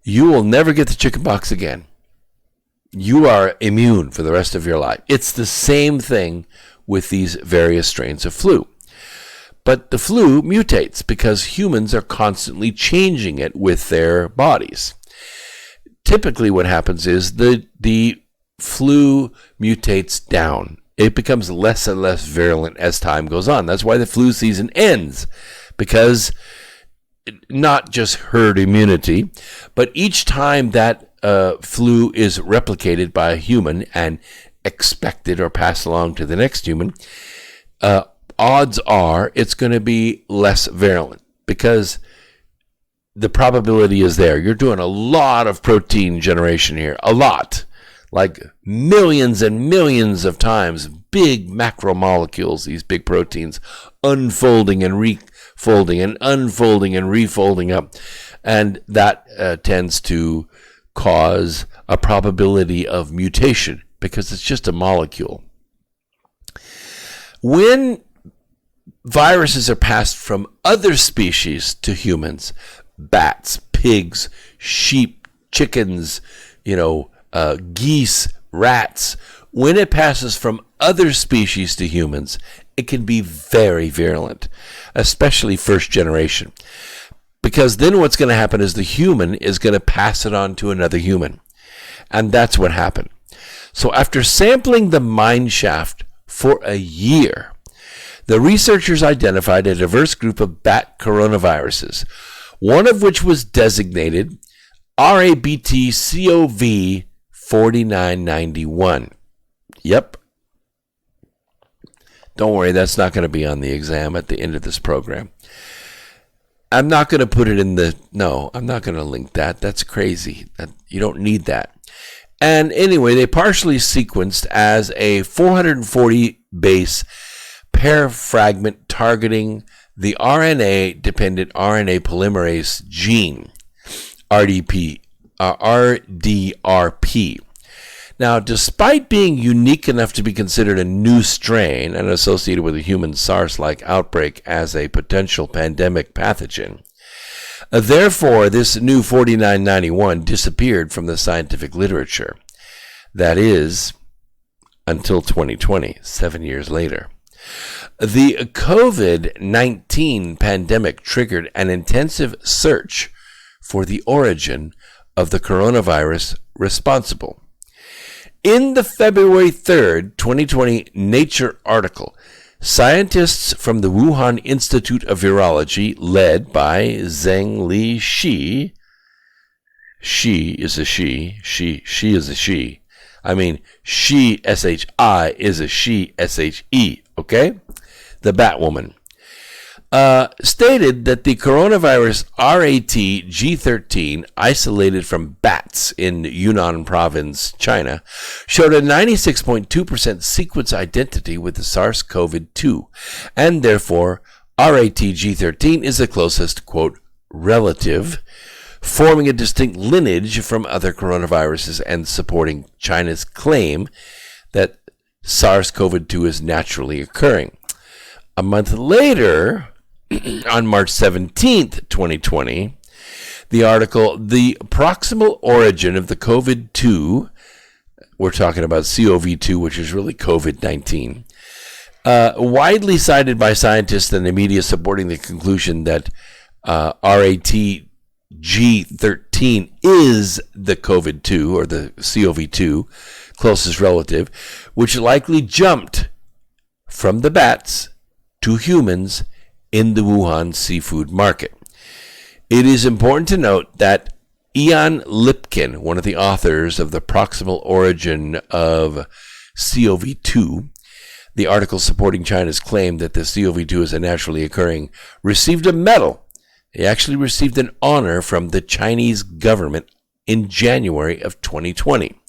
you will never get the chicken pox again. You are immune for the rest of your life. It's the same thing with these various strains of flu. But the flu mutates because humans are constantly changing it with their bodies. Typically what happens is the flu mutates down. It becomes less and less virulent as time goes on. That's why the flu season ends, because not just herd immunity, but each time that flu is replicated by a human and expected or passed along to the next human, odds are it's going to be less virulent because the probability is there. You're doing a lot of protein generation here, a lot, like millions and millions of times, big macromolecules, these big proteins, unfolding and refolding and unfolding and refolding up. And that tends to cause a probability of mutation because it's just a molecule. When viruses are passed from other species to humans, bats, pigs, sheep, chickens, geese, rats, when it passes from other species to humans, it can be very virulent, especially first generation. Because then what's going to happen is the human is going to pass it on to another human. And that's what happened. So after sampling the mine shaft for a year, the researchers identified a diverse group of bat coronaviruses, one of which was designated RABT-CoV 4991. Yep. Don't worry, that's not going to be on the exam at the end of this program. I'm not going to put it in I'm not going to link that. That's crazy. You don't need that. And anyway, they partially sequenced as a 440 base pair fragment targeting the RNA-dependent RNA polymerase gene, RDRP. Now, despite being unique enough to be considered a new strain and associated with a human SARS-like outbreak as a potential pandemic pathogen, therefore, this new 4991 disappeared from the scientific literature. That is, until 2020, 7 years later. The COVID-19 pandemic triggered an intensive search for the origin of the coronavirus responsible. In the February 3rd, 2020 Nature article, scientists from the Wuhan Institute of Virology, led by Zheng Li Shi is a she is a she. I mean, she, S-H-I, is a she, S-H-E, okay? The Batwoman. stated that the coronavirus RAT-G13, isolated from bats in Yunnan province, China, showed a 96.2% sequence identity with the SARS-CoV-2, and therefore RAT-G13 is the closest, quote, relative, forming a distinct lineage from other coronaviruses and supporting China's claim that SARS-CoV-2 is naturally occurring. A month later, on March 17th, 2020, the article, The Proximal Origin of the COVID-2, we're talking about CoV-2, which is really COVID-19, widely cited by scientists and the media supporting the conclusion that RAT-G13 is the COVID-2 or the CoV-2 closest relative, which likely jumped from the bats to humans in the Wuhan seafood market. It is important to note that Ian Lipkin, one of the authors of The Proximal Origin of CoV-2, the article supporting China's claim that the CoV-2 is a naturally occurring, received a medal. He actually received an honor from the Chinese government in January of 2020.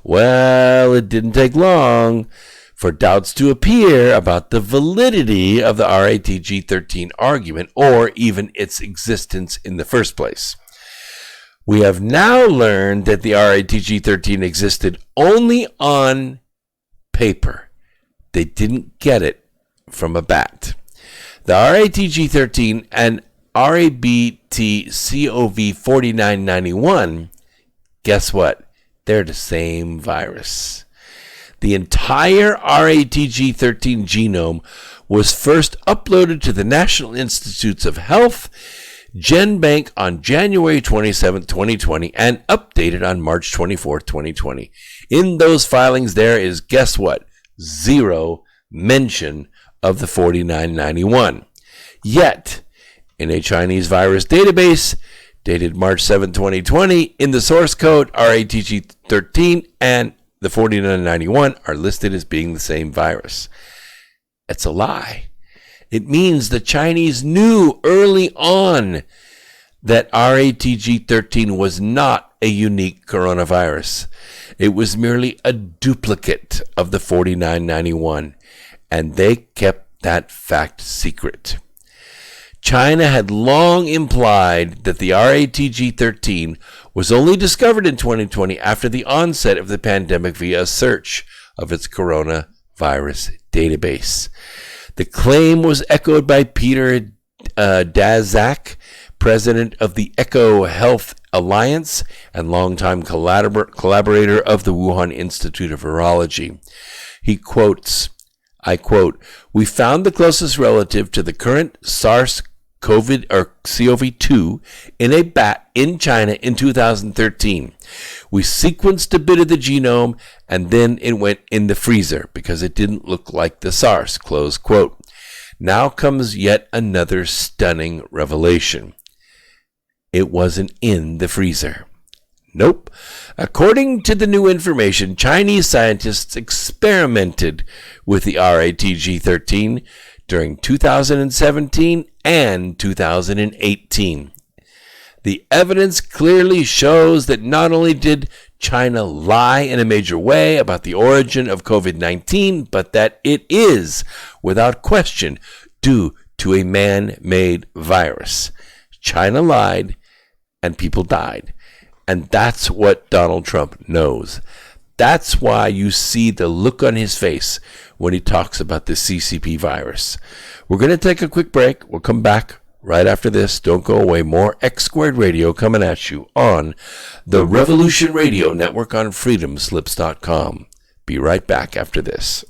Well, it didn't take long for doubts to appear about the validity of the RAT-G13 argument or even its existence in the first place. We have now learned that the RAT-G13 existed only on paper. They didn't get it from a bat. The RAT-G13 and RABT-CoV-4991, guess what? They're the same virus. The entire RAT-G13 genome was first uploaded to the National Institutes of Health GenBank on January 27, 2020, and updated on March 24, 2020. In those filings, there is, guess what? Zero mention of the 4991. Yet, in a Chinese virus database dated March 7, 2020, in the source code, RAT-G13 and the 4991 are listed as being the same virus. It's a lie. It means the Chinese knew early on that RAT-G13 was not a unique coronavirus. It was merely a duplicate of the 4991, and they kept that fact secret. China had long implied that the RAT-G13 was only discovered in 2020 after the onset of the pandemic via a search of its coronavirus database. The claim was echoed by Peter Daszak, president of the Eco Health Alliance and longtime collaborator of the Wuhan Institute of Virology. He quotes, I quote, "We found the closest relative to the current SARS-CoV-2 in a bat in China in 2013. We sequenced a bit of the genome and then it went in the freezer because it didn't look like the SARS," close quote. Now comes yet another stunning revelation. It wasn't in the freezer. Nope. According to the new information, Chinese scientists experimented with the RAT-G13 during 2017 and 2018. The evidence clearly shows that not only did China lie in a major way about the origin of COVID-19, but that it is, without question, due to a man-made virus. China lied, and people died. And that's what Donald Trump knows. That's why you see the look on his face when he talks about the CCP virus. We're going to take a quick break. We'll come back right after this. Don't go away. More X Squared Radio coming at you on the Revolution Radio Network on freedomslips.com. Be right back after this.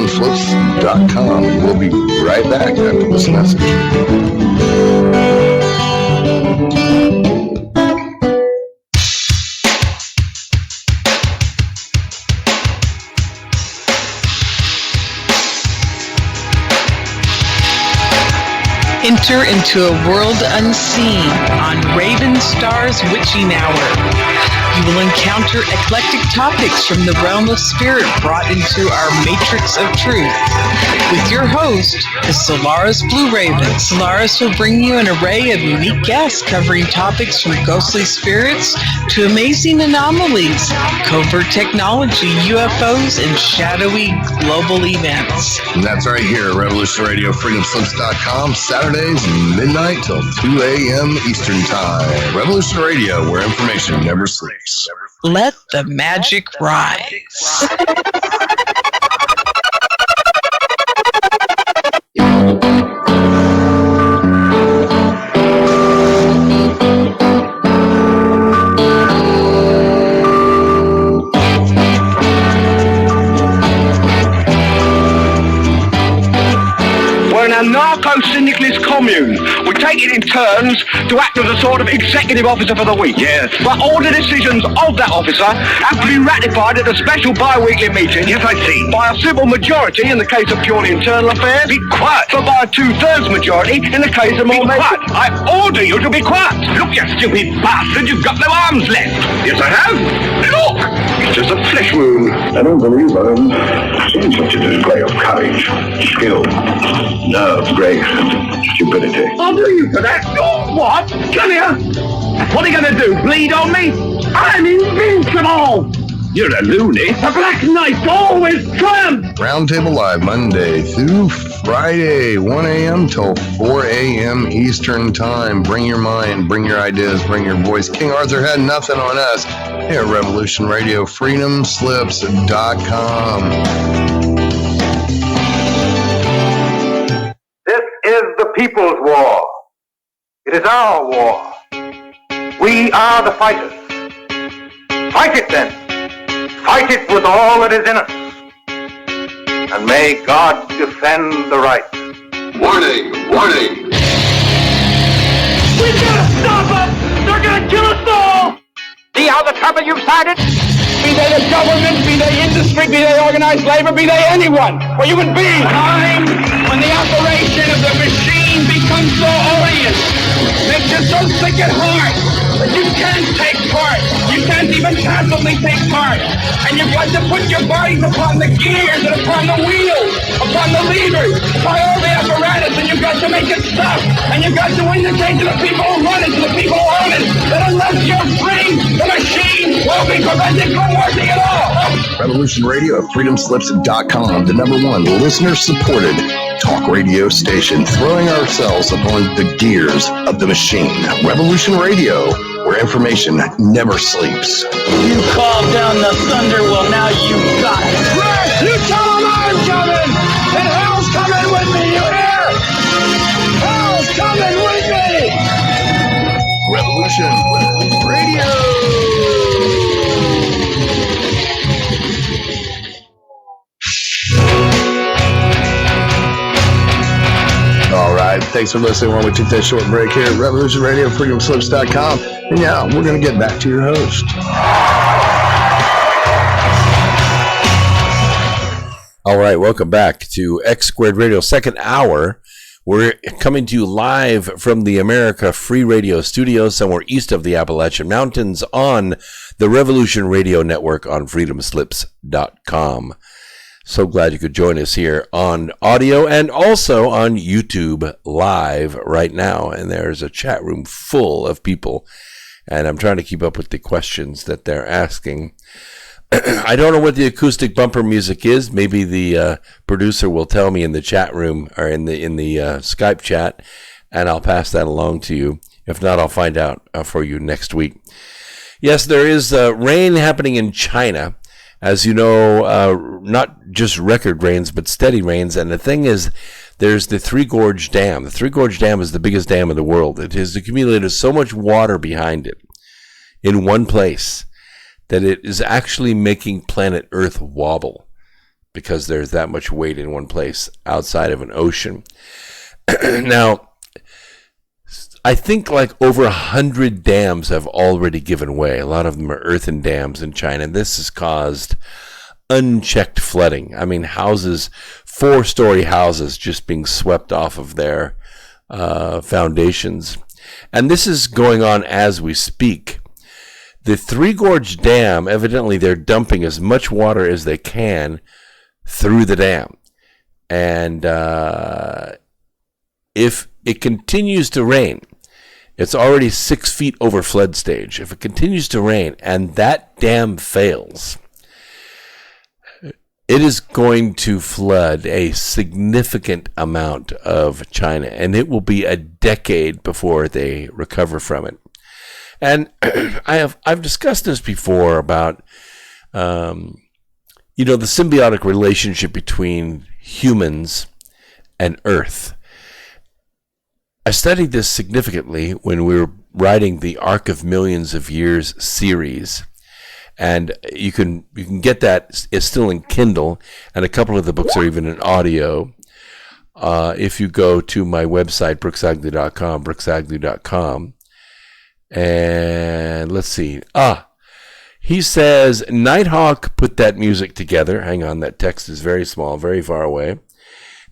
freedomslips.com. We'll be right back after this message. Enter into a world unseen on Raven Star's Witching Hour. You will encounter eclectic topics from the realm of spirit brought into our matrix of truth. With your host, the Solaris Blue Raven. Solaris will bring you an array of unique guests covering topics from ghostly spirits to amazing anomalies, covert technology, UFOs, and shadowy global events. And that's right here at Revolution Radio, freedomslips.com, Saturdays, midnight till 2 a.m. Eastern Time. Revolution Radio, where information never sleeps. Let the magic rise. Narco-syndicalist commune. We take it in turns to act as a sort of executive officer for the week. Yes. But all the decisions of that officer have to be ratified at a special bi-weekly meeting. Yes, I see. By a simple majority in the case of purely internal affairs. Be quiet. But by a 2/3 majority in the case of more... Be quiet. I order you to be quiet. Look, you stupid bastard, you've got no arms left. Yes, I have. Look! It's just a flesh wound. I don't believe I've seen such a display of courage, skill, nerve, grace, and stupidity. I'll do you for that. Oh, what? Come here. What are you going to do? Bleed on me? I'm invincible. You're a loony. A black knight always triumphs. Roundtable Live, Monday through Friday, 1 a.m. till 4 a.m. Eastern Time. Bring your mind, bring your ideas, bring your voice. King Arthur had nothing on us here at Revolution Radio, freedomslips.com. This is the people's war. It is our war. We are the fighters. Fight it then. Fight it with all that is in us. And may God defend the right. Warning, warning. We've got to stop them! They're going to kill us all! See how the trouble you've started? Be they the government, be they industry, be they organized labor, be they anyone, or human beings. Time when the operation of the machine becomes so odious, makes you so sick at heart that you can't take part. You can't even passively take part. And you've got to put your bodies upon the gears and upon the wheels, upon the levers, by all the apparatus, and you've got to make it stop. And you've got to indicate to the people who run it, to the people who own it, that unless you're free, the machine will be prevented from working at all. Revolution Radio at freedomslips.com, the #1 listener-supported talk radio station, throwing ourselves upon the gears of the machine. Revolution Radio, where information never sleeps. You called down the thunder, well now you got it. Right, you tell them I'm coming, and hell's coming with me, you hear? Hell's coming with me! Revolution Radio. All right, thanks for listening while we took that short break here at Revolution Radio, freedomslips.com. And now we're going to get back to your host. All right, welcome back to X Squared Radio, second hour. We're coming to you live from the America Free Radio studios, somewhere east of the Appalachian Mountains, on the Revolution Radio Network on freedomslips.com. So glad you could join us here on audio and also on YouTube live right now. And there's a chat room full of people, and I'm trying to keep up with the questions that they're asking. I don't know what the acoustic bumper music is. Maybe the producer will tell me in the chat room or in the Skype chat, and I'll pass that along to you. If not, I'll find out for you next week. Yes, there is rain happening in China. As you know, not just record rains, but steady rains. And the thing is, there's the Three Gorge Dam. The Three Gorge Dam is the biggest dam in the world. It has accumulated so much water behind it in one place that it is actually making planet Earth wobble. because there's that much weight in one place outside of an ocean. Now, I think like over 100 dams have already given way. A lot of them are earthen dams in China. This has caused unchecked flooding. I mean, houses, 4-story houses just being swept off of their foundations. And this is going on as we speak. The Three Gorge Dam, evidently they're dumping as much water as they can through the dam. And if it continues to rain, it's already 6 feet over flood stage. If it continues to rain and that dam fails, it is going to flood a significant amount of China, and it will be a decade before they recover from it. And I've discussed this before about the symbiotic relationship between humans and Earth. I studied this significantly when we were writing the Arc of Millions of Years series. And you can get that. It's still in Kindle, and a couple of the books are even in audio. If you go to my website, brooksagnew.com, and let's see. He says, Nighthawk put that music together. Hang on, that text is very small, very far away.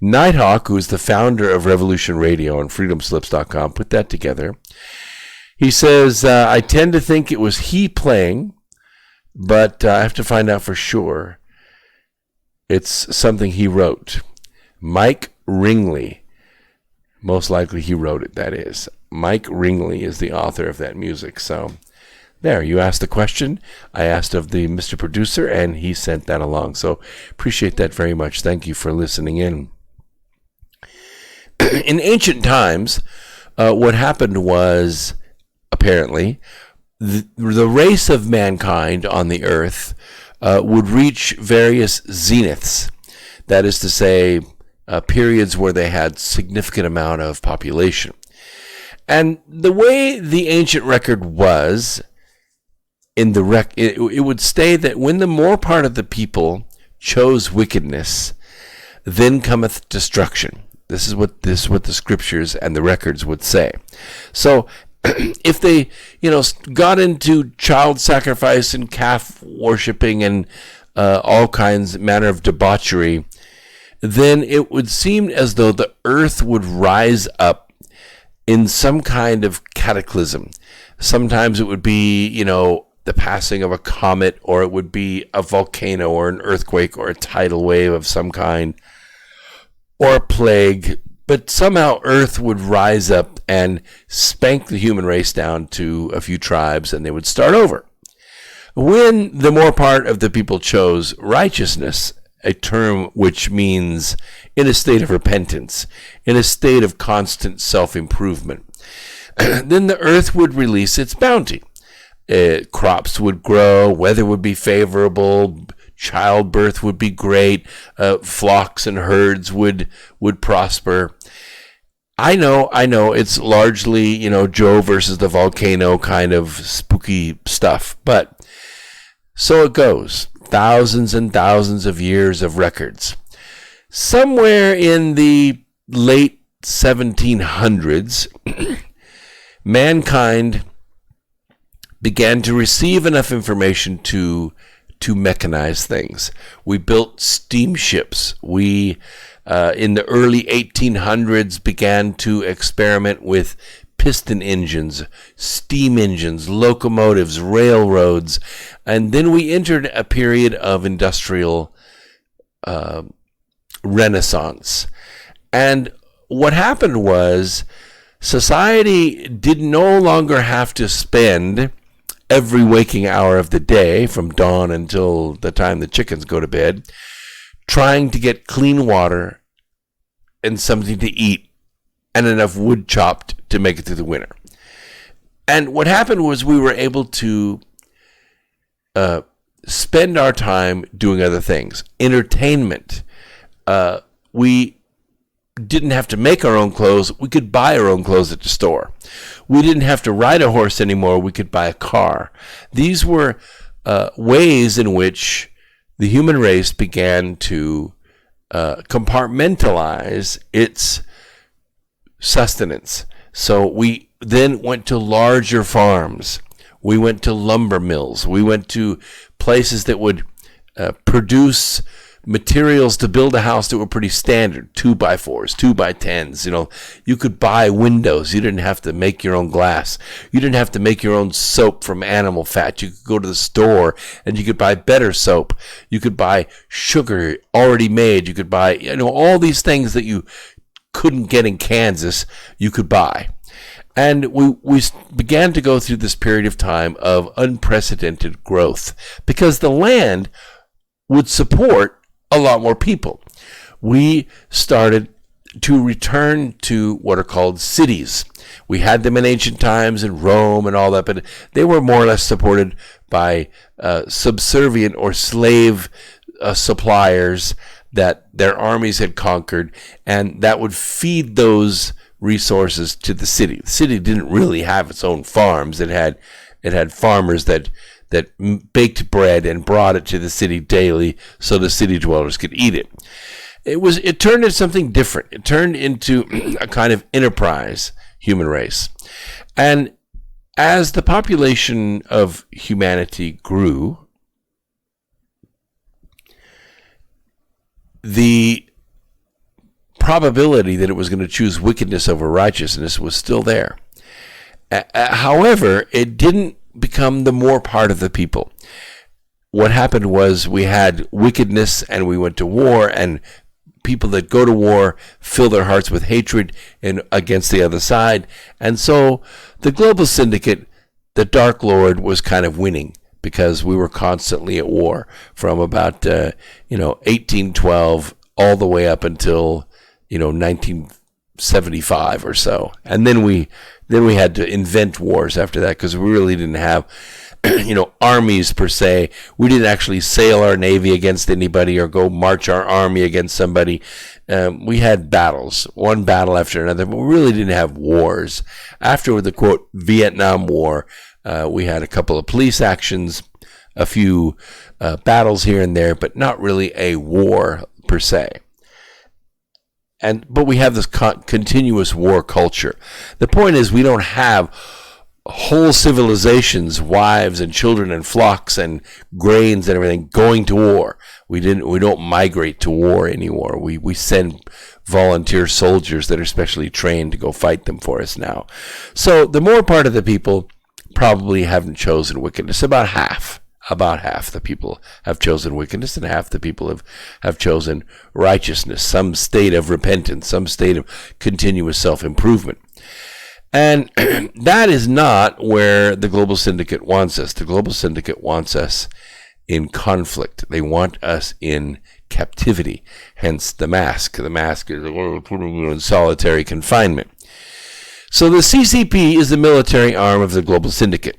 Nighthawk, who is the founder of Revolution Radio and freedomslips.com, put that together. He says, I tend to think it was he playing, but I have to find out for sure. It's something he wrote. Mike Ringley. Most likely he wrote it, that is. Mike Ringley is the author of that music. So there, you asked the question. I asked of the Mr. Producer, and he sent that along. So appreciate that very much. Thank you for listening in. In ancient times, what happened was, apparently, the race of mankind on the earth would reach various zeniths. That is to say, periods where they had significant amount of population. And the way the ancient record was, it would say that when the more part of the people chose wickedness, then cometh destruction. This is what the scriptures and the records would say. So if they, got into child sacrifice and calf worshiping and all kinds, manner of debauchery, then it would seem as though the earth would rise up in some kind of cataclysm. Sometimes it would be, the passing of a comet, or it would be a volcano or an earthquake or a tidal wave of some kind, or a plague. But somehow Earth would rise up and spank the human race down to a few tribes, and they would start over. When the more part of the people chose righteousness, a term which means in a state of repentance, in a state of constant self-improvement, then the earth would release its bounty. Crops would grow, weather would be favorable, childbirth would be great, flocks and herds would prosper. I know, it's largely, Joe versus the volcano kind of spooky stuff, but so it goes. Thousands and thousands of years of records. Somewhere in the late 1700s, mankind began to receive enough information to mechanize things. We built steamships. We, in the early 1800s, began to experiment with piston engines, steam engines, locomotives, railroads, and then we entered a period of industrial renaissance. And what happened was society did no longer have to spend every waking hour of the day, from dawn until the time the chickens go to bed, trying to get clean water and something to eat and enough wood chopped to make it through the winter. And what happened was we were able to spend our time doing other things. Entertainment. We didn't have to make our own clothes. We could buy our own clothes at the store. We didn't have to ride a horse anymore. We could buy a car. These were ways in which the human race began to compartmentalize its sustenance. So we then went to larger farms. We went to lumber mills. We went to places that would produce materials to build a house that were pretty standard, 2x4s, 2x10s. You know, you could buy windows. You didn't have to make your own glass. You didn't have to make your own soap from animal fat. You could go to the store and you could buy better soap. You could buy sugar already made. You could buy, you know, all these things that you couldn't get in Kansas, you could buy. And we began to go through this period of time of unprecedented growth because the land would support a lot more people. We started to return to what are called cities. We had them in ancient times in Rome and all that, but they were more or less supported by subservient or slave suppliers that their armies had conquered, and that would feed those resources to the city. The city didn't really have its own farms. It had farmers that baked bread and brought it to the city daily so the city dwellers could eat it. It turned into something different. It turned into a kind of enterprise human race. And as the population of humanity grew, the probability that it was going to choose wickedness over righteousness was still there. However, it didn't become the more part of the people. What happened was we had wickedness and we went to war, and people that go to war fill their hearts with hatred and against the other side. And so the Global Syndicate, the Dark Lord, was kind of winning because we were constantly at war from about 1812 all the way up until 1975 or so. And then we had to invent wars after that because we really didn't have armies per se. We didn't actually sail our navy against anybody or go march our army against somebody. We had battles, one battle after another, but we really didn't have wars. After the, quote, Vietnam War, we had a couple of police actions, a few battles here and there, but not really a war per se. But we have this continuous war culture. The point is, we don't have whole civilizations, wives and children and flocks and grains and everything going to war. We don't migrate to war anymore. We send volunteer soldiers that are specially trained to go fight them for us now. So the more part of the people probably haven't chosen wickedness. About half the people have chosen wickedness, and half the people have chosen righteousness, some state of repentance, some state of continuous self-improvement. And that is not where the Global Syndicate wants us. The Global Syndicate wants us in conflict. They want us in captivity, hence the mask. The mask is putting you in solitary confinement. So the CCP is the military arm of the Global Syndicate.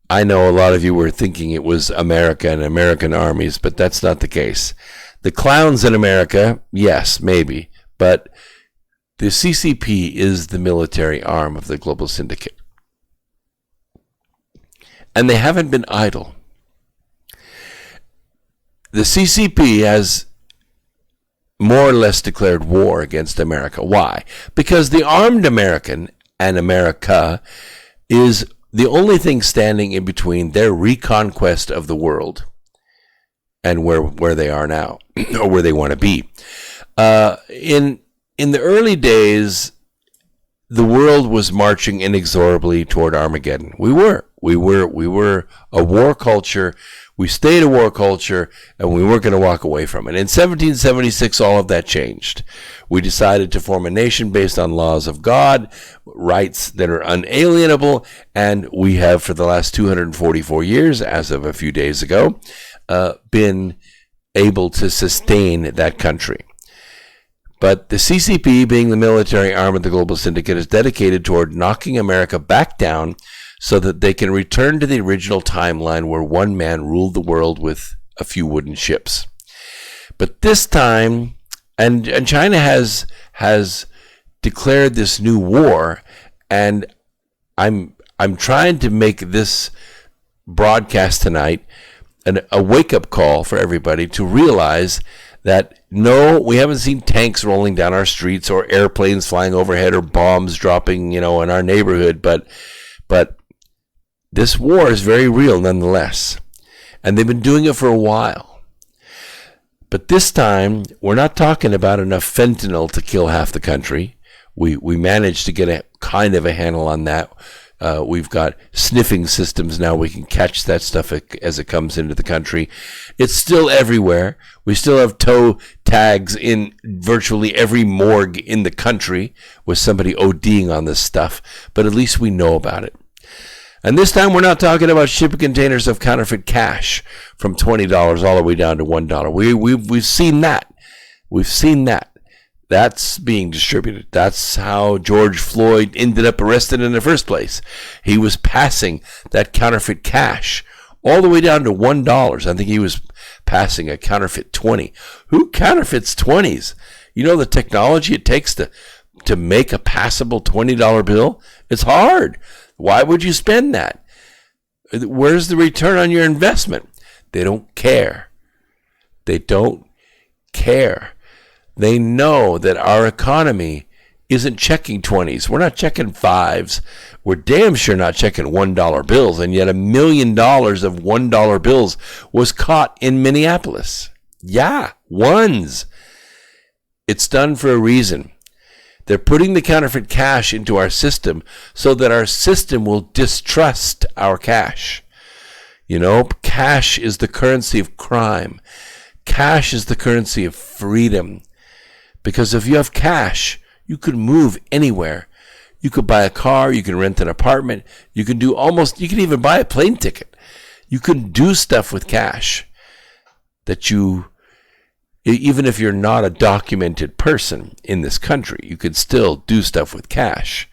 I know a lot of you were thinking it was America and American armies, but that's not the case. The clowns in America, yes, maybe, but the CCP is the military arm of the Global Syndicate. And they haven't been idle. The CCP has more or less declared war against America. Why? Because the armed American and America is the only thing standing in between their reconquest of the world and where they are now, or where they want to be. In the early days, the world was marching inexorably toward Armageddon. We were a war culture. We stayed a war culture, and we weren't going to walk away from it. In 1776, all of that changed. We decided to form a nation based on laws of God, rights that are unalienable, and we have, for the last 244 years, as of a few days ago, been able to sustain that country. But the CCP, being the military arm of the Global Syndicate, is dedicated toward knocking America back down so that they can return to the original timeline where one man ruled the world with a few wooden ships. But this time, and China has declared this new war, and I'm trying to make this broadcast tonight a wake-up call for everybody to realize that, no, we haven't seen tanks rolling down our streets or airplanes flying overhead or bombs dropping, in our neighborhood, but this war is very real nonetheless. And they've been doing it for a while. But this time, we're not talking about enough fentanyl to kill half the country. We managed to get a kind of a handle on that. We've got sniffing systems now. We can catch that stuff as it comes into the country. It's still everywhere. We still have toe tags in virtually every morgue in the country with somebody ODing on this stuff. But at least we know about it. And this time we're not talking about shipping containers of counterfeit cash from $20 all the way down to $1. We've seen that. We've seen that. That's being distributed. That's how George Floyd ended up arrested in the first place. He was passing that counterfeit cash all the way down to $1. I think he was passing a counterfeit 20. Who counterfeits 20s? You know the technology it takes to make a passable $20 bill? It's hard. Why would you spend that? Where's the return on your investment? They don't care. They don't care. They know that our economy isn't checking 20s. We're not checking 5s. We're damn sure not checking $1 bills. And yet $1 million of $1 bills was caught in Minneapolis. Yeah, ones. It's done for a reason. They're putting the counterfeit cash into our system so that our system will distrust our cash. Cash is the currency of crime. Cash is the currency of freedom. Because if you have cash, you could move anywhere. You could buy a car, you can rent an apartment, you can even buy a plane ticket. You can do stuff with cash that even if you're not a documented person in this country, you could still do stuff with cash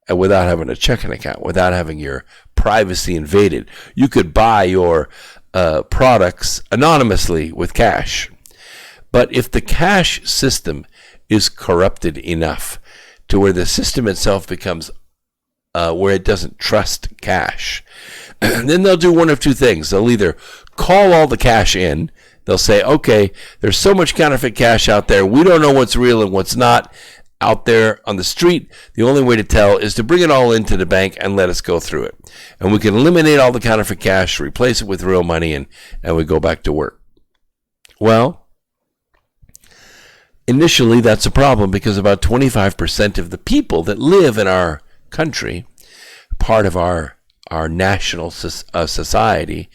without having a checking account, without having your privacy invaded. You could buy your products anonymously with cash. But if the cash system is corrupted enough to where the system itself becomes where it doesn't trust cash, then they'll do one of two things. They'll either call all the cash in. They'll say, okay, there's so much counterfeit cash out there. We don't know what's real and what's not out there on the street. The only way to tell is to bring it all into the bank and let us go through it. And we can eliminate all the counterfeit cash, replace it with real money, and we go back to work. Well, initially that's a problem because about 25% of the people that live in our country, part of our national society,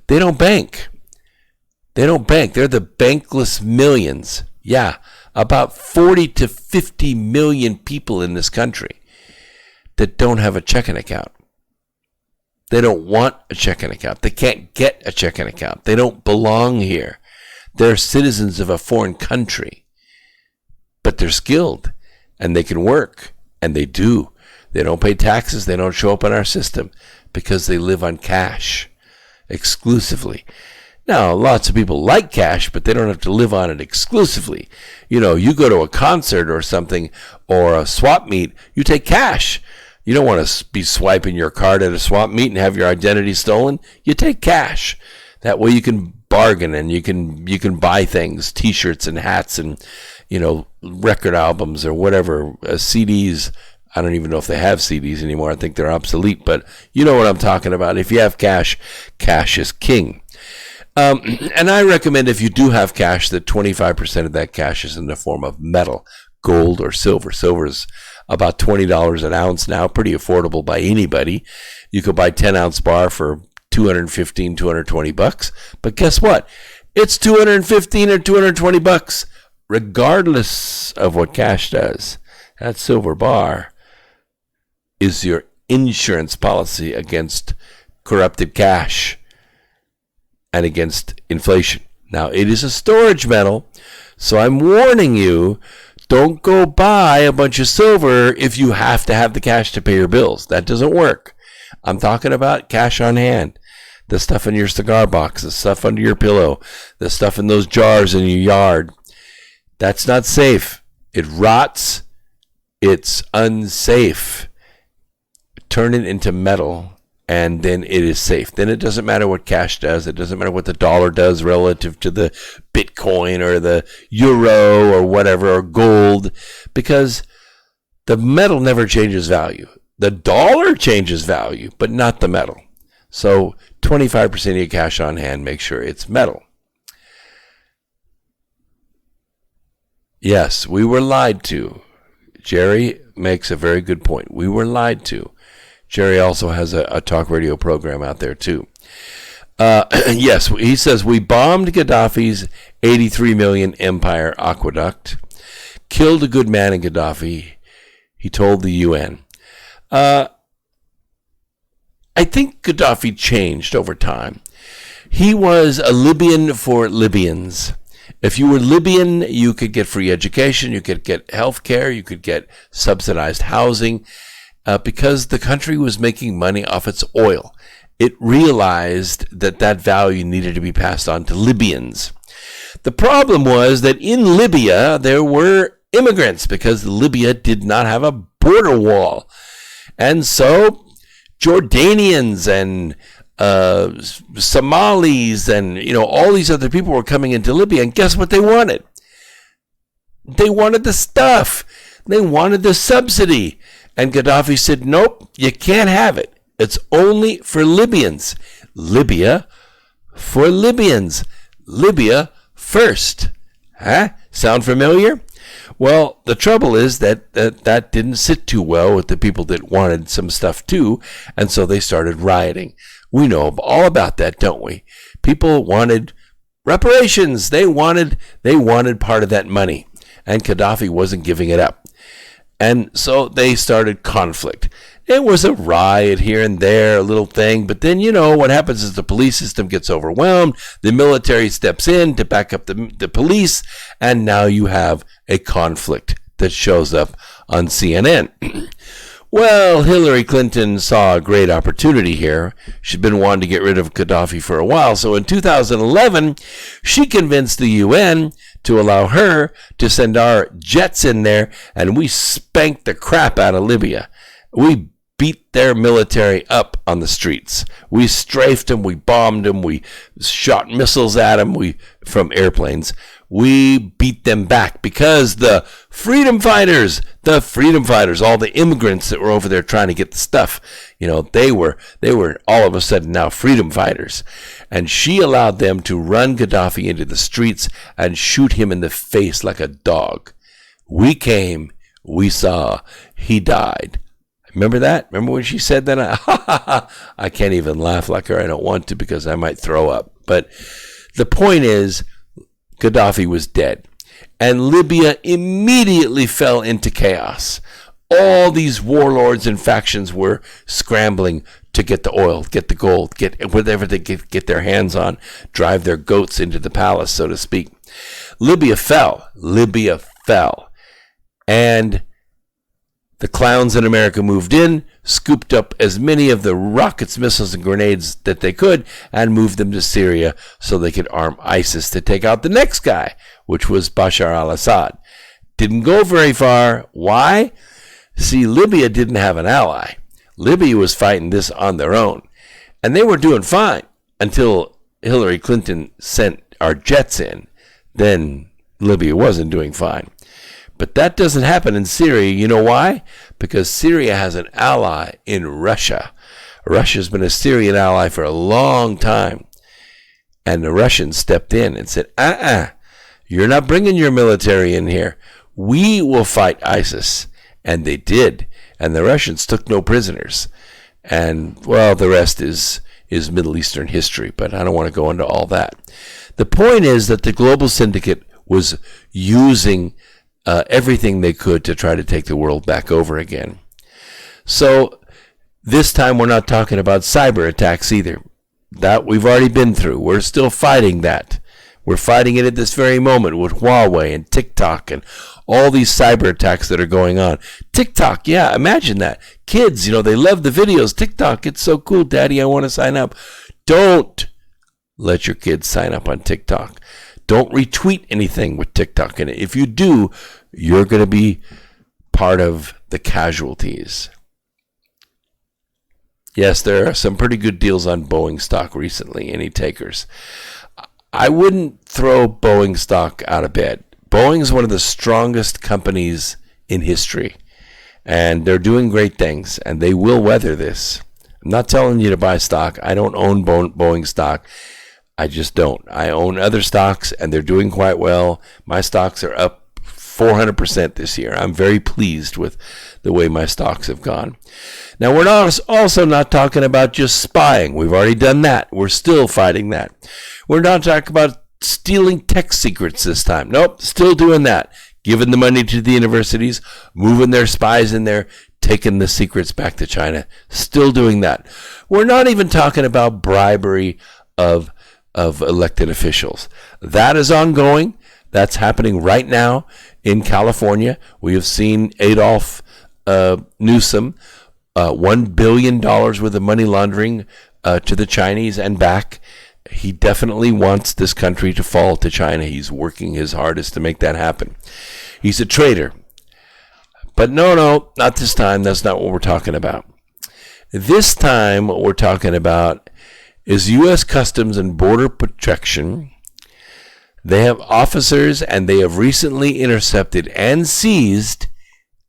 they don't bank. They don't bank. They're the bankless millions. Yeah, about 40 to 50 million people in this country that don't have a checking account. They don't want a checking account. They can't get a checking account. They don't belong here. They're citizens of a foreign country. But they're skilled, and they can work, and they do. They don't pay taxes. They don't show up in our system because they live on cash exclusively. Now, lots of people like cash, but they don't have to live on it exclusively. You go to a concert or something or a swap meet, you take cash. You don't want to be swiping your card at a swap meet and have your identity stolen. You take cash. That way you can bargain and you can buy things, T-shirts and hats and, record albums or whatever, CDs. I don't even know if they have CDs anymore. I think they're obsolete, but you know what I'm talking about. If you have cash, cash is king. And I recommend if you do have cash that 25% of that cash is in the form of metal, gold or silver. Silver is about $20 an ounce now, pretty affordable by anybody. You could buy 10-ounce bar for $215, $220. But guess what? It's $215 or $220 regardless of what cash does. That silver bar is your insurance policy against corrupted cash and against inflation. Now, it is a storage metal, so I'm warning you, don't go buy a bunch of silver if you have to have the cash to pay your bills. That doesn't work. I'm talking about cash on hand, the stuff in your cigar box, the stuff under your pillow, the stuff in those jars in your yard. That's not safe. It rots. It's unsafe. Turn it into metal and then it is safe. Then it doesn't matter what cash does. It doesn't matter what the dollar does relative to the Bitcoin or the euro or whatever, or gold, because the metal never changes value. The dollar changes value, but not the metal. So 25% of your cash on hand, make sure it's metal. Yes, we were lied to. Jerry makes a very good point. We were lied to. Jerry also has a talk radio program out there too. Yes, he says, we bombed Gaddafi's 83 million empire aqueduct, killed a good man in Gaddafi, he told the UN. I think Gaddafi changed over time. He was a Libyan for Libyans. If you were Libyan, you could get free education, you could get health care, you could get subsidized housing, because the country was making money off its oil. It realized that that value needed to be passed on to Libyans. The problem was that in Libya, there were immigrants, because Libya did not have a border wall. And so Jordanians and Somalis and, all these other people were coming into Libya, and guess what they wanted? They wanted the stuff. They wanted the subsidy. And Gaddafi said, nope, you can't have it. It's only for Libyans. Libya for Libyans. Libya first. Huh? Sound familiar? Well, the trouble is that didn't sit too well with the people that wanted some stuff too, and so they started rioting. We know all about that, don't we? People wanted reparations. They wanted part of that money, and Gaddafi wasn't giving it up. And so they started conflict. It was a riot here and there, a little thing, but then what happens is the police system gets overwhelmed, the military steps in to back up the police, and now you have a conflict that shows up on CNN. Well, Hillary Clinton saw a great opportunity here. She'd been wanting to get rid of Gaddafi for a while, so in 2011, she convinced the UN to allow her to send our jets in there, and we spanked the crap out of Libya. We beat their military up on the streets. We strafed them, we bombed them, we shot missiles at them from airplanes. We beat them back because the freedom fighters, all the immigrants that were over there trying to get the stuff, they were all of a sudden now freedom fighters. And she allowed them to run Gaddafi into the streets and shoot him in the face like a dog. We came, we saw, he died. Remember that? Remember when she said that? I can't even laugh like her. I don't want to because I might throw up. But the point is, Gaddafi was dead. And Libya immediately fell into chaos. All these warlords and factions were scrambling to get the oil, get the gold, get whatever they get their hands on, drive their goats into the palace, so to speak. Libya fell. And the clowns in America moved in, scooped up as many of the rockets, missiles, and grenades that they could, and moved them to Syria so they could arm ISIS to take out the next guy, which was Bashar al-Assad. Didn't go very far. Why? See, Libya didn't have an ally. Libya was fighting this on their own. And they were doing fine until Hillary Clinton sent our jets in. Then Libya wasn't doing fine. But that doesn't happen in Syria. You know why? Because Syria has an ally in Russia. Russia's been a Syrian ally for a long time. And the Russians stepped in and said, you're not bringing your military in here. We will fight ISIS. And they did. And the Russians took no prisoners. And, well, the rest is Middle Eastern history, but I don't want to go into all that. The point is that the Global Syndicate was using everything they could to try to take the world back over again. So this time we're not talking about cyber attacks either. That we've already been through. We're still fighting that. We're fighting it at this very moment with Huawei and TikTok and all these cyber attacks that are going on. TikTok, yeah, imagine that. Kids, they love the videos. TikTok, it's so cool, Daddy, I want to sign up. Don't let your kids sign up on TikTok. Don't retweet anything with TikTok in it. If you do, you're going to be part of the casualties. Yes, there are some pretty good deals on Boeing stock recently. Any takers? I wouldn't throw Boeing stock out of bed. Boeing is one of the strongest companies in history, and they're doing great things, and they will weather this. I'm not telling you to buy stock. I don't own Boeing stock. I just don't. I own other stocks, and they're doing quite well. My stocks are up 400% this year. I'm very pleased with the way my stocks have gone. Now, we're also not talking about just spying. We've already done that. We're still fighting that. We're not talking about stealing tech secrets this time. Nope, still doing that. Giving the money to the universities, moving their spies in there, taking the secrets back to China. Still doing that. We're not even talking about bribery of elected officials. That is ongoing. That's happening right now in California. We have seen Adolf Newsom, $1 billion worth of money laundering to the Chinese and back. He definitely wants this country to fall to China. He's working his hardest to make that happen. He's a traitor. But no, not this time. That's not what we're talking about. This time, what we're talking about is U.S. Customs and Border Protection. They have officers, and they have recently intercepted and seized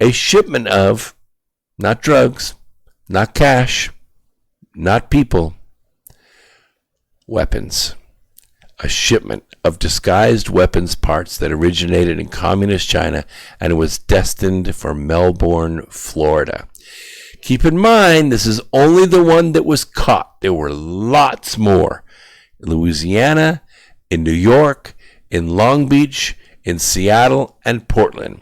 a shipment of, not drugs, not cash, not people, weapons. A shipment of disguised weapons parts that originated in communist China and was destined for Melbourne, Florida. Keep in mind, this is only the one that was caught. There were lots more. In Louisiana, in New York, in Long Beach, in Seattle, and Portland.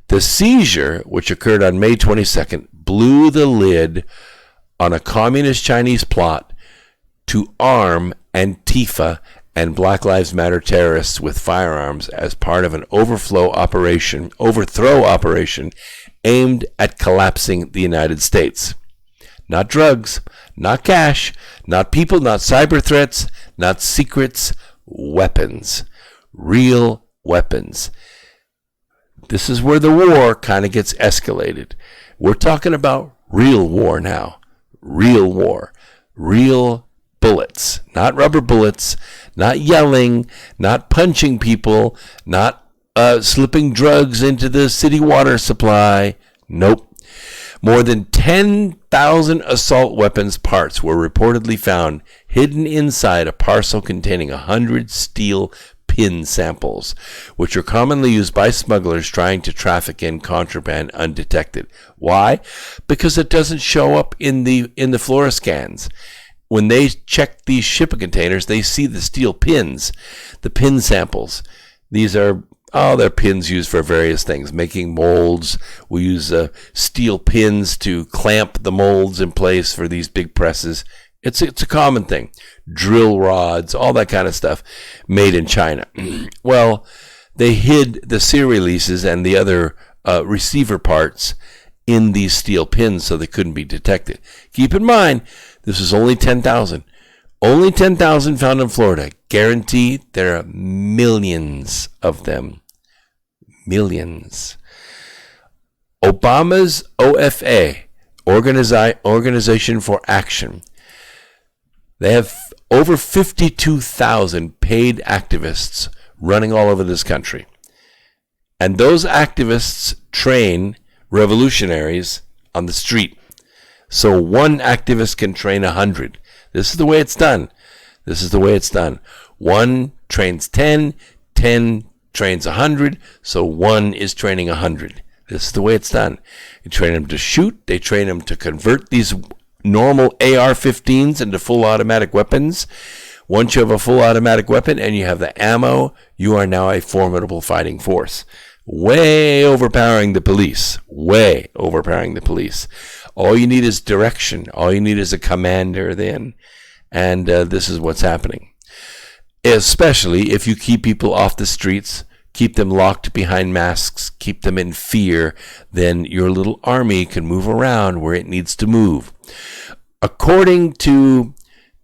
The seizure, which occurred on May 22nd, blew the lid on a communist Chinese plot to arm Antifa and Black Lives Matter terrorists with firearms as part of an overthrow operation aimed at collapsing the United States. Not drugs, not cash, not people, not cyber threats, not secrets, weapons. Real weapons. This is where the war kind of gets escalated. We're talking about real war now. Real war. Real bullets. Not rubber bullets. Not yelling. Not punching people. Not slipping drugs into the city water supply. Nope. More than 10,000 assault weapons parts were reportedly found hidden inside a parcel containing 100 steel pin samples, which are commonly used by smugglers trying to traffic in contraband undetected. Why? Because it doesn't show up in the flora scans. When they check these shipping containers, they see the steel pins, the pin samples. These are they're pins used for various things, making molds. We use steel pins to clamp the molds in place for these big presses. It's a common thing. Drill rods, all that kind of stuff made in China. Well, they hid the serial releases and the other receiver parts in these steel pins so they couldn't be detected. Keep in mind, this is only 10,000. Only 10,000 found in Florida. Guaranteed there are millions of them. Millions. Obama's OFA, Organization for Action, they have over 52,000 paid activists running all over this country. And those activists train revolutionaries on the street. So one activist can train 100. This is the way it's done. This is the way it's done. One trains 10, 10 trains 100, so one is training 100. This is the way it's done. They train them to shoot. They train them to convert these normal AR-15s into full automatic weapons. Once you have a full automatic weapon and you have the ammo, you are now a formidable fighting force. Way overpowering the police. Way overpowering the police. All you need is direction. All you need is a commander then. And this is what's happening. Especially if you keep people off the streets, keep them locked behind masks, keep them in fear, then your little army can move around where it needs to move. According to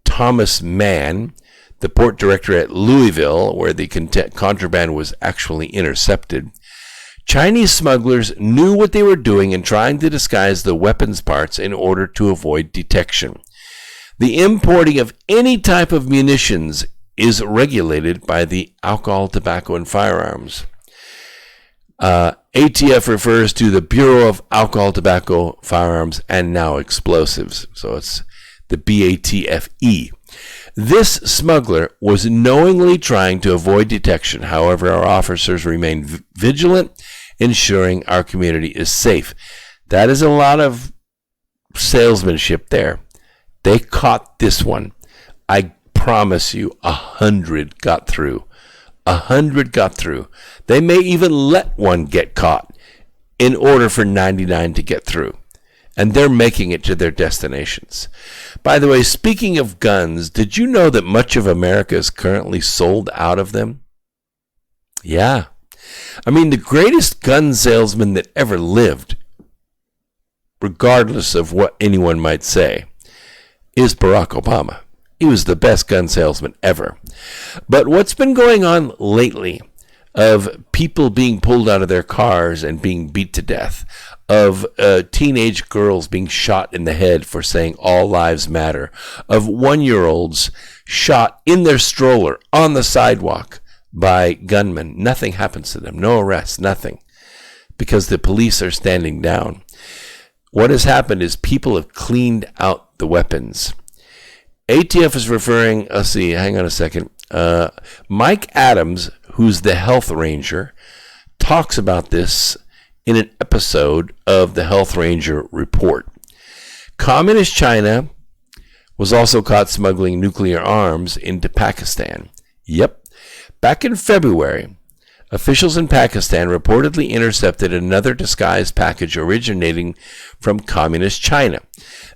Thomas Mann, the port director at Louisville, where the contraband was actually intercepted, Chinese smugglers knew what they were doing in trying to disguise the weapons parts in order to avoid detection. The importing of any type of munitions is regulated by the Alcohol, Tobacco, and Firearms. ATF refers to the Bureau of Alcohol, Tobacco, Firearms, and now Explosives. So it's the BATFE. This smuggler was knowingly trying to avoid detection. However, our officers remain vigilant, ensuring our community is safe. That is a lot of salesmanship there. They caught this one. I promise you, 100 got through. 100 got through. They may even let one get caught in order for 99 to get through. And they're making it to their destinations. By the way, speaking of guns, did you know that much of America is currently sold out of them? Yeah. I mean, the greatest gun salesman that ever lived, regardless of what anyone might say, is Barack Obama. He was the best gun salesman ever. But what's been going on lately of people being pulled out of their cars and being beat to death, of teenage girls being shot in the head for saying all lives matter, of 1-year-olds shot in their stroller on the sidewalk by gunmen. Nothing happens to them. No arrests, nothing. Because the police are standing down. What has happened is people have cleaned out the weapons. ATF is referring, let's see, hang on a second. Mike Adams, who's the health ranger, talks about this in an episode of the Health Ranger Report. Communist China was also caught smuggling nuclear arms into Pakistan. Yep. Back in February, officials in Pakistan reportedly intercepted another disguised package originating from Communist China.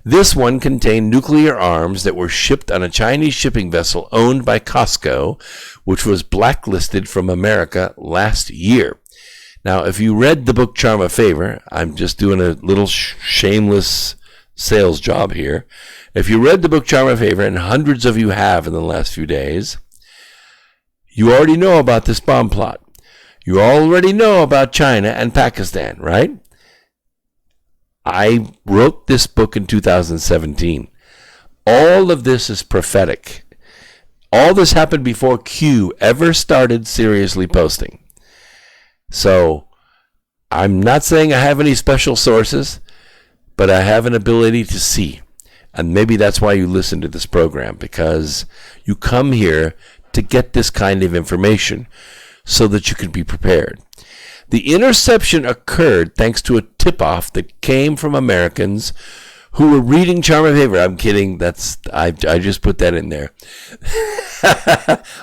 This one contained nuclear arms that were shipped on a Chinese shipping vessel owned by Costco, which was blacklisted from America last year. Now, if you read the book Charm a Favor, I'm just doing a little shameless sales job here. If you read the book Charm a Favor, and hundreds of you have in the last few days, you already know about this bomb plot. You already know about China and Pakistan, right? I wrote this book in 2017. All of this is prophetic. All this happened before Q ever started seriously posting. So, I'm not saying I have any special sources, but I have an ability to see. And maybe that's why you listen to this program, because you come here to get this kind of information so that you can be prepared. The interception occurred thanks to a tip-off that came from Americans who were reading Charm a Favor. I'm kidding. I just put that in there.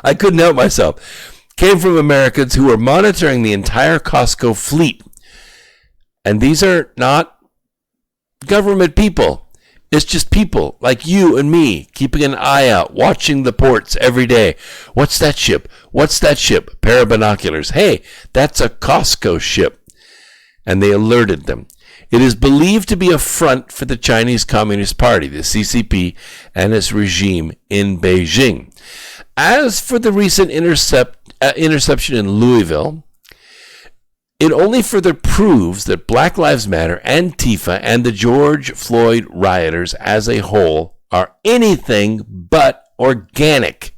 I couldn't help myself. Came from Americans who were monitoring the entire Costco fleet. And these are not government people. It's just people like you and me keeping an eye out, watching the ports every day. What's that ship? What's that ship? Pair of binoculars. Hey, that's a Costco ship. And they alerted them. It is believed to be a front for the Chinese Communist Party, the CCP, and its regime in Beijing. As for the recent interception in Louisville, it only further proves that Black Lives Matter, Antifa, and the George Floyd rioters as a whole are anything but organic.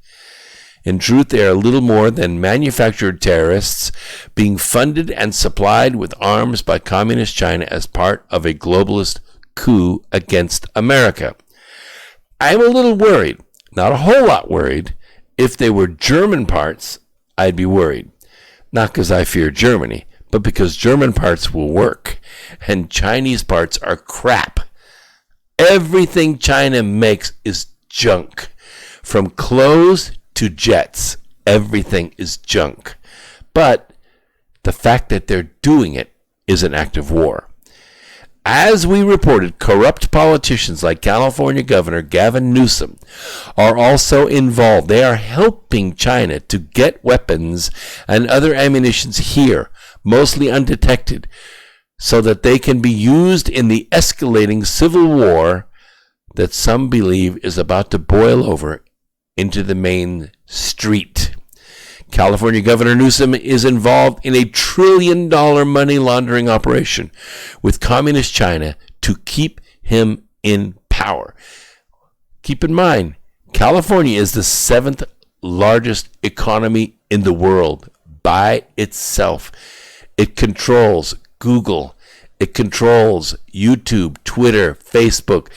In truth, they are little more than manufactured terrorists being funded and supplied with arms by Communist China as part of a globalist coup against America. I'm a little worried, not a whole lot worried. If they were German parts, I'd be worried. Not because I fear Germany, but because German parts will work, and Chinese parts are crap. Everything China makes is junk. From clothes to jets, everything is junk. But the fact that they're doing it is an act of war. As we reported, corrupt politicians like California Governor Gavin Newsom are also involved. They are helping China to get weapons and other ammunitions here, mostly undetected, so that they can be used in the escalating civil war that some believe is about to boil over into the main street. California Governor Newsom is involved in a $1 trillion money laundering operation with communist China to keep him in power. Keep in mind, California is the 7th largest economy in the world by itself. It controls Google. It controls YouTube, Twitter, Facebook.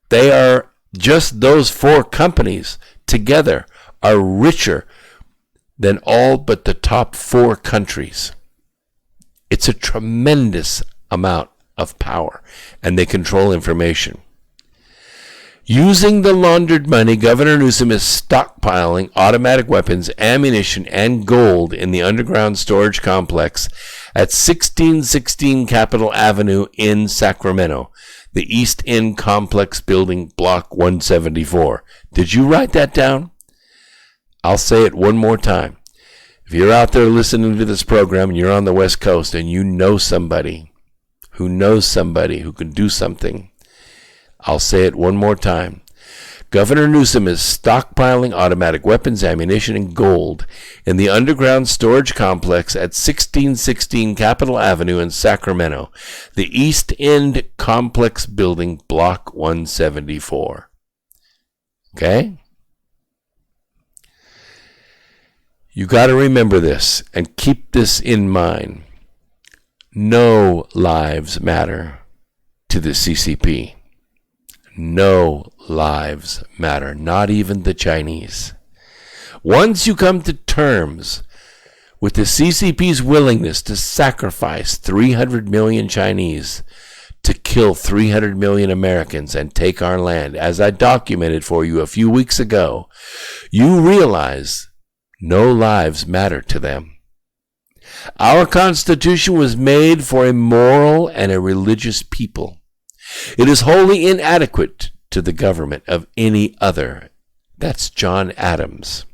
They are just those 4 companies together are richer than all but the top 4 countries. It's a tremendous amount of power, and they control information. Using the laundered money, Governor Newsom is stockpiling automatic weapons, ammunition, and gold in the underground storage complex at 1616 Capitol Avenue in Sacramento, the East End Complex Building, Block 174. Did you write that down? I'll say it one more time. If you're out there listening to this program and you're on the West Coast and you know somebody who knows somebody who can do something, I'll say it one more time. Governor Newsom is stockpiling automatic weapons, ammunition, and gold in the underground storage complex at 1616 Capitol Avenue in Sacramento, the East End Complex Building, Block 174. Okay? You got to remember this and keep this in mind. No lives matter to the CCP. No lives matter, not even the Chinese. Once you come to terms with the CCP's willingness to sacrifice 300 million Chinese to kill 300 million Americans and take our land, as I documented for you a few weeks ago, you realize no lives matter to them. Our Constitution was made for a moral and a religious people. It is wholly inadequate to the government of any other. That's John Adams.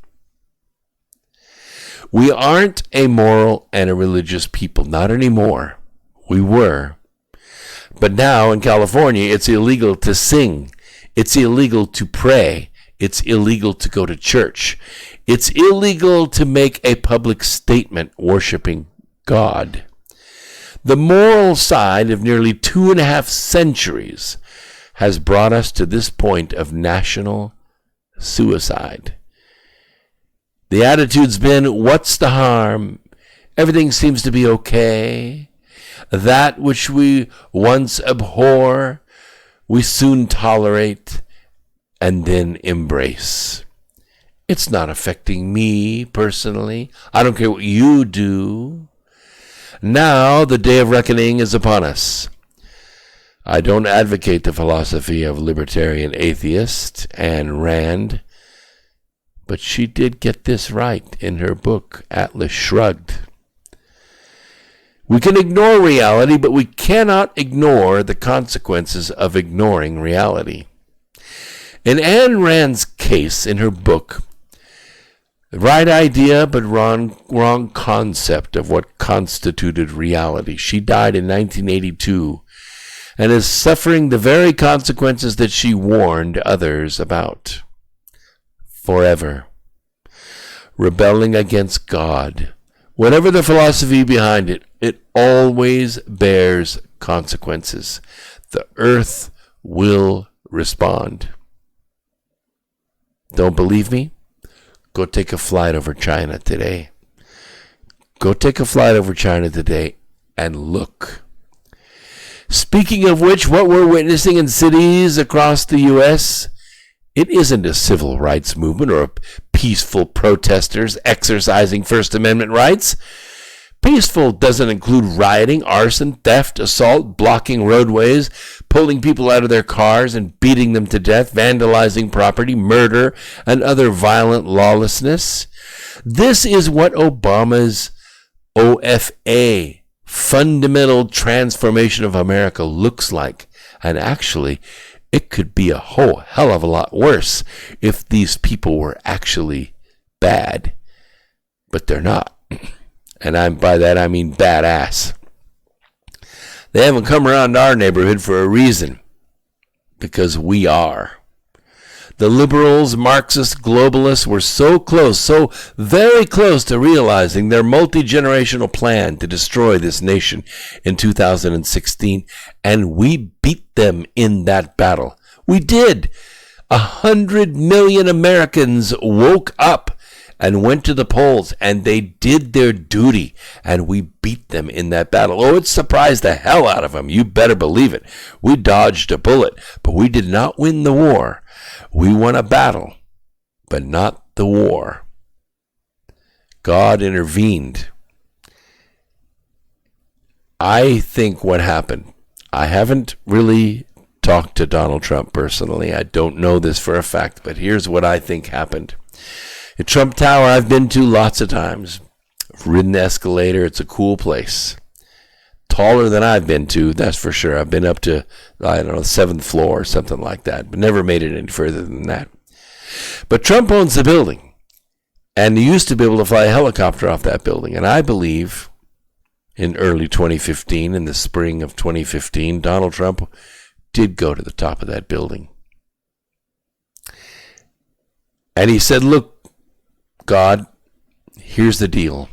We aren't a moral and a religious people, not anymore. We were. But now in California, it's illegal to sing. It's illegal to pray. It's illegal to go to church. It's illegal to make a public statement worshiping God. The moral side of nearly 2.5 centuries has brought us to this point of national suicide. The attitude's been, what's the harm? Everything seems to be okay. That which we once abhor, we soon tolerate and then embrace. It's not affecting me personally. I don't care what you do. Now the day of reckoning is upon us. I don't advocate the philosophy of libertarian atheist Ayn Rand, but she did get this right in her book, Atlas Shrugged. We can ignore reality, but we cannot ignore the consequences of ignoring reality. In Ayn Rand's case in her book, the right idea but wrong concept of what constituted reality. She died in 1982 and is suffering the very consequences that she warned others about. Forever. Rebelling against God. Whatever the philosophy behind it, it always bears consequences. The earth will respond. Don't believe me? Go take a flight over China today. Go take a flight over China today and look. Speaking of which, what we're witnessing in cities across the U.S., it isn't a civil rights movement or peaceful protesters exercising First Amendment rights. Peaceful doesn't include rioting, arson, theft, assault, blocking roadways, pulling people out of their cars and beating them to death, vandalizing property, murder, and other violent lawlessness. This is what Obama's OFA, Fundamental Transformation of America, looks like. And actually, it could be a whole hell of a lot worse if these people were actually bad. But they're not. And by that I mean badass. They haven't come around our neighborhood for a reason. Because we are. The liberals, Marxists, globalists were so close, so very close to realizing their multi-generational plan to destroy this nation in 2016, and we beat them in that battle. We did. 100 million Americans woke up and went to the polls, and they did their duty, and we beat them in that battle. Oh, it surprised the hell out of them. You better believe it. We dodged a bullet, but we did not win the war. We won a battle, but not the war. God intervened. I think what happened, I haven't really talked to Donald Trump personally. I don't know this for a fact, but here's what I think happened. The Trump Tower I've been to lots of times. I've ridden the escalator. It's a cool place. Taller than I've been to, that's for sure. I've been up to, I don't know, the 7th floor or something like that, but never made it any further than that. But Trump owns the building, and he used to be able to fly a helicopter off that building. And I believe in early 2015, in the spring of 2015, Donald Trump did go to the top of that building. And he said, look, God, here's the deal.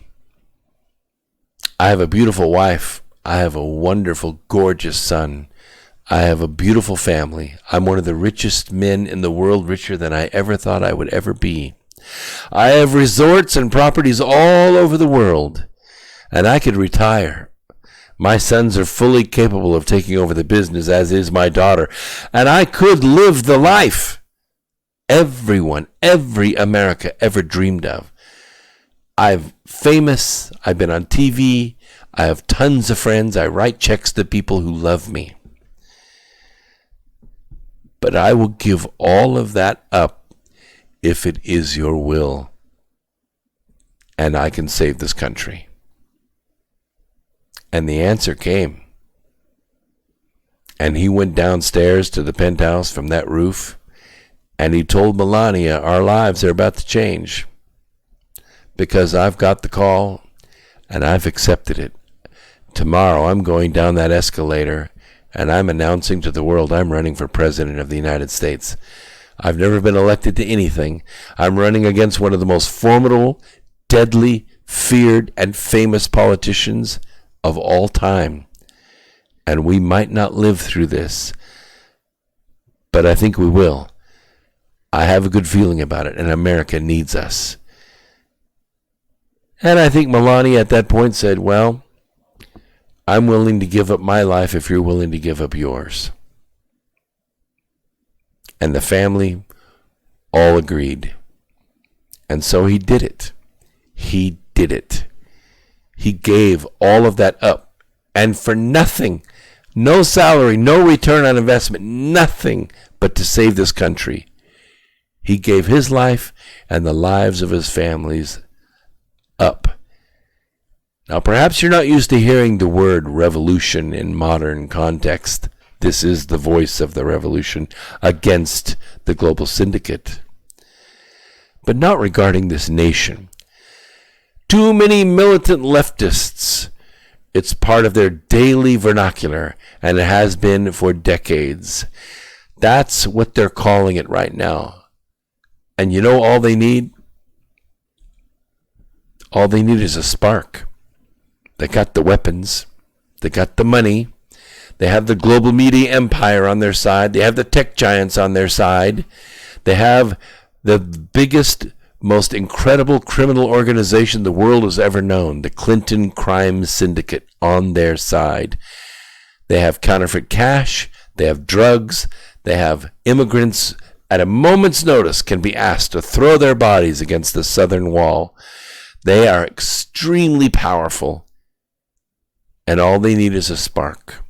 I have a beautiful wife. I have a wonderful, gorgeous son. I have a beautiful family. I'm one of the richest men in the world, richer than I ever thought I would ever be. I have resorts and properties all over the world, and I could retire. My sons are fully capable of taking over the business, as is my daughter, and I could live the life everyone, every America ever dreamed of. I'm famous. I've been on TV. I have tons of friends. I write checks to people who love me. But I will give all of that up if it is your will, and I can save this country. And the answer came. And he went downstairs to the penthouse from that roof, and he told Melania, our lives are about to change, because I've got the call and I've accepted it. Tomorrow I'm going down that escalator and I'm announcing to the world I'm running for president of the United States. I've never been elected to anything. I'm running against one of the most formidable, deadly, feared, and famous politicians of all time. And we might not live through this, but I think we will. I have a good feeling about it, and America needs us. And I think Melania at that point said, well, I'm willing to give up my life if you're willing to give up yours. And the family all agreed. And so he did it. He did it. He gave all of that up. And for nothing, no salary, no return on investment, nothing but to save this country. He gave his life and the lives of his families up. Now, perhaps you're not used to hearing the word revolution in modern context. This is the voice of the revolution against the Global Syndicate. But not regarding this nation. Too many militant leftists. It's part of their daily vernacular, and it has been for decades. That's what they're calling it right now. And you know all they need? All they need is a spark. They got the weapons. They got the money. They have the global media empire on their side. They have the tech giants on their side. They have the biggest, most incredible criminal organization the world has ever known, the Clinton crime syndicate, on their side. They have counterfeit cash. They have drugs. They have immigrants at a moment's notice can be asked to throw their bodies against the southern wall. They are extremely powerful, and all they need is a spark.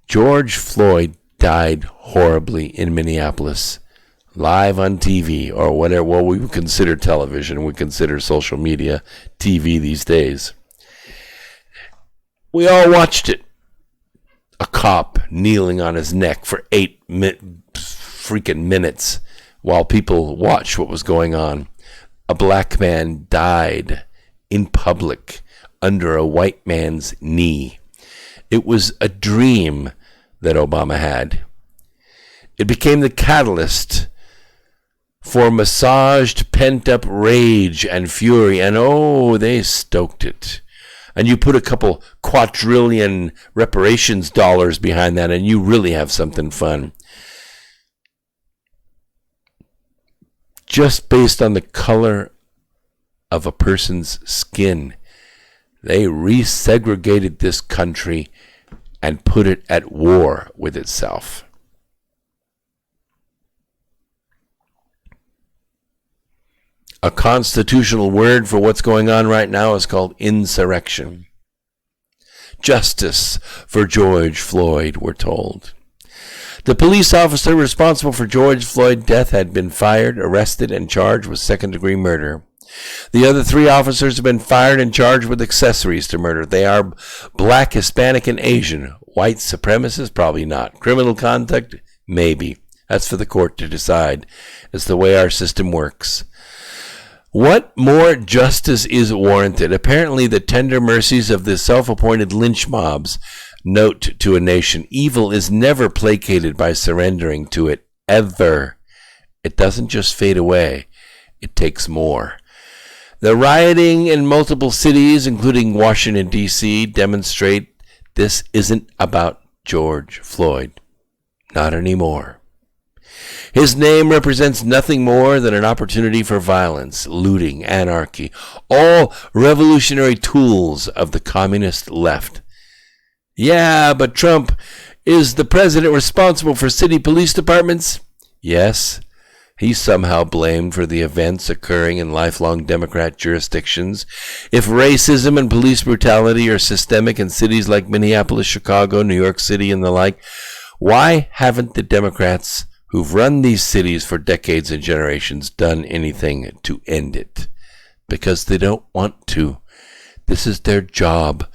George Floyd died horribly in Minneapolis, live on TV, or whatever, what we would consider television. We consider social media TV these days. We all watched it. A cop kneeling on his neck for 8 freaking minutes while people watched what was going on. A black man died in public under a white man's knee. It was a dream that Obama had. It became the catalyst for massaged pent-up rage and fury, and oh, they stoked it. And you put a couple quadrillion reparations dollars behind that, and you really have something fun. Just based on the color of a person's skin, they resegregated this country and put it at war with itself. A constitutional word for what's going on right now is called insurrection. Justice for George Floyd, we're told. The police officer responsible for George Floyd's death had been fired, arrested, and charged with second-degree murder. The other 3 officers have been fired and charged with accessories to murder. They are black, Hispanic, and Asian. White supremacists? Probably not. Criminal conduct? Maybe. That's for the court to decide. It's the way our system works. What more justice is warranted? Apparently, the tender mercies of the self-appointed lynch mobs. Note to a nation, evil is never placated by surrendering to it, ever. It doesn't just fade away. It takes more. The rioting in multiple cities, including Washington, D.C., demonstrate this isn't about George Floyd. Not anymore. His name represents nothing more than an opportunity for violence, looting, anarchy, all revolutionary tools of the communist left. Yeah, but Trump is the president responsible for city police departments? Yes. He's somehow blamed for the events occurring in lifelong Democrat jurisdictions. If racism and police brutality are systemic in cities like Minneapolis, Chicago, New York City, and the like, why haven't the Democrats who've run these cities for decades and generations done anything to end it? Because they don't want to. This is their job.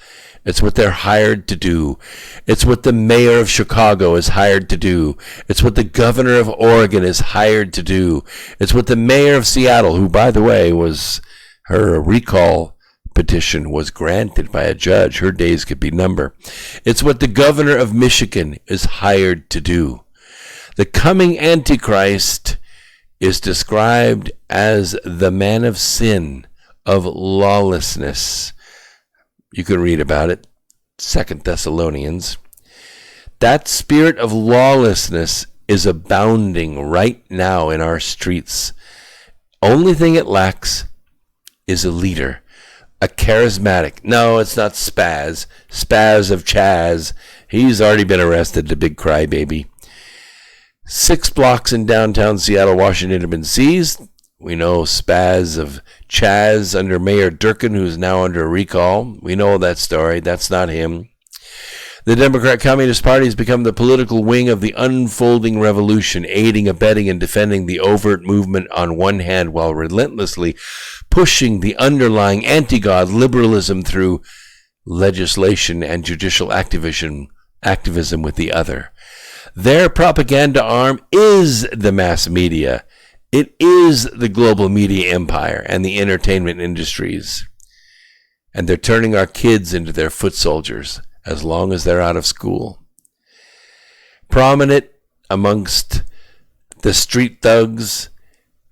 It's what they're hired to do. It's what the mayor of Chicago is hired to do. It's what the governor of Oregon is hired to do. It's what the mayor of Seattle, who, by the way, was her recall petition was granted by a judge. Her days could be numbered. It's what the governor of Michigan is hired to do. The coming Antichrist is described as the man of sin, of lawlessness. You can read about it, 2 Thessalonians. That spirit of lawlessness is abounding right now in our streets. Only thing it lacks is a leader, a charismatic. No, it's not Spaz of Chaz. He's already been arrested, the big crybaby. 6 blocks in downtown Seattle, Washington have been seized. We know Spaz of Chaz under Mayor Durkin, who's now under recall. We know that story. That's not him. The Democrat Communist Party has become the political wing of the unfolding revolution, aiding, abetting, and defending the overt movement on one hand, while relentlessly pushing the underlying anti-God liberalism through legislation and judicial activism with the other. Their propaganda arm is the mass media. It is the global media empire and the entertainment industries. And they're turning our kids into their foot soldiers as long as they're out of school. Prominent amongst the street thugs,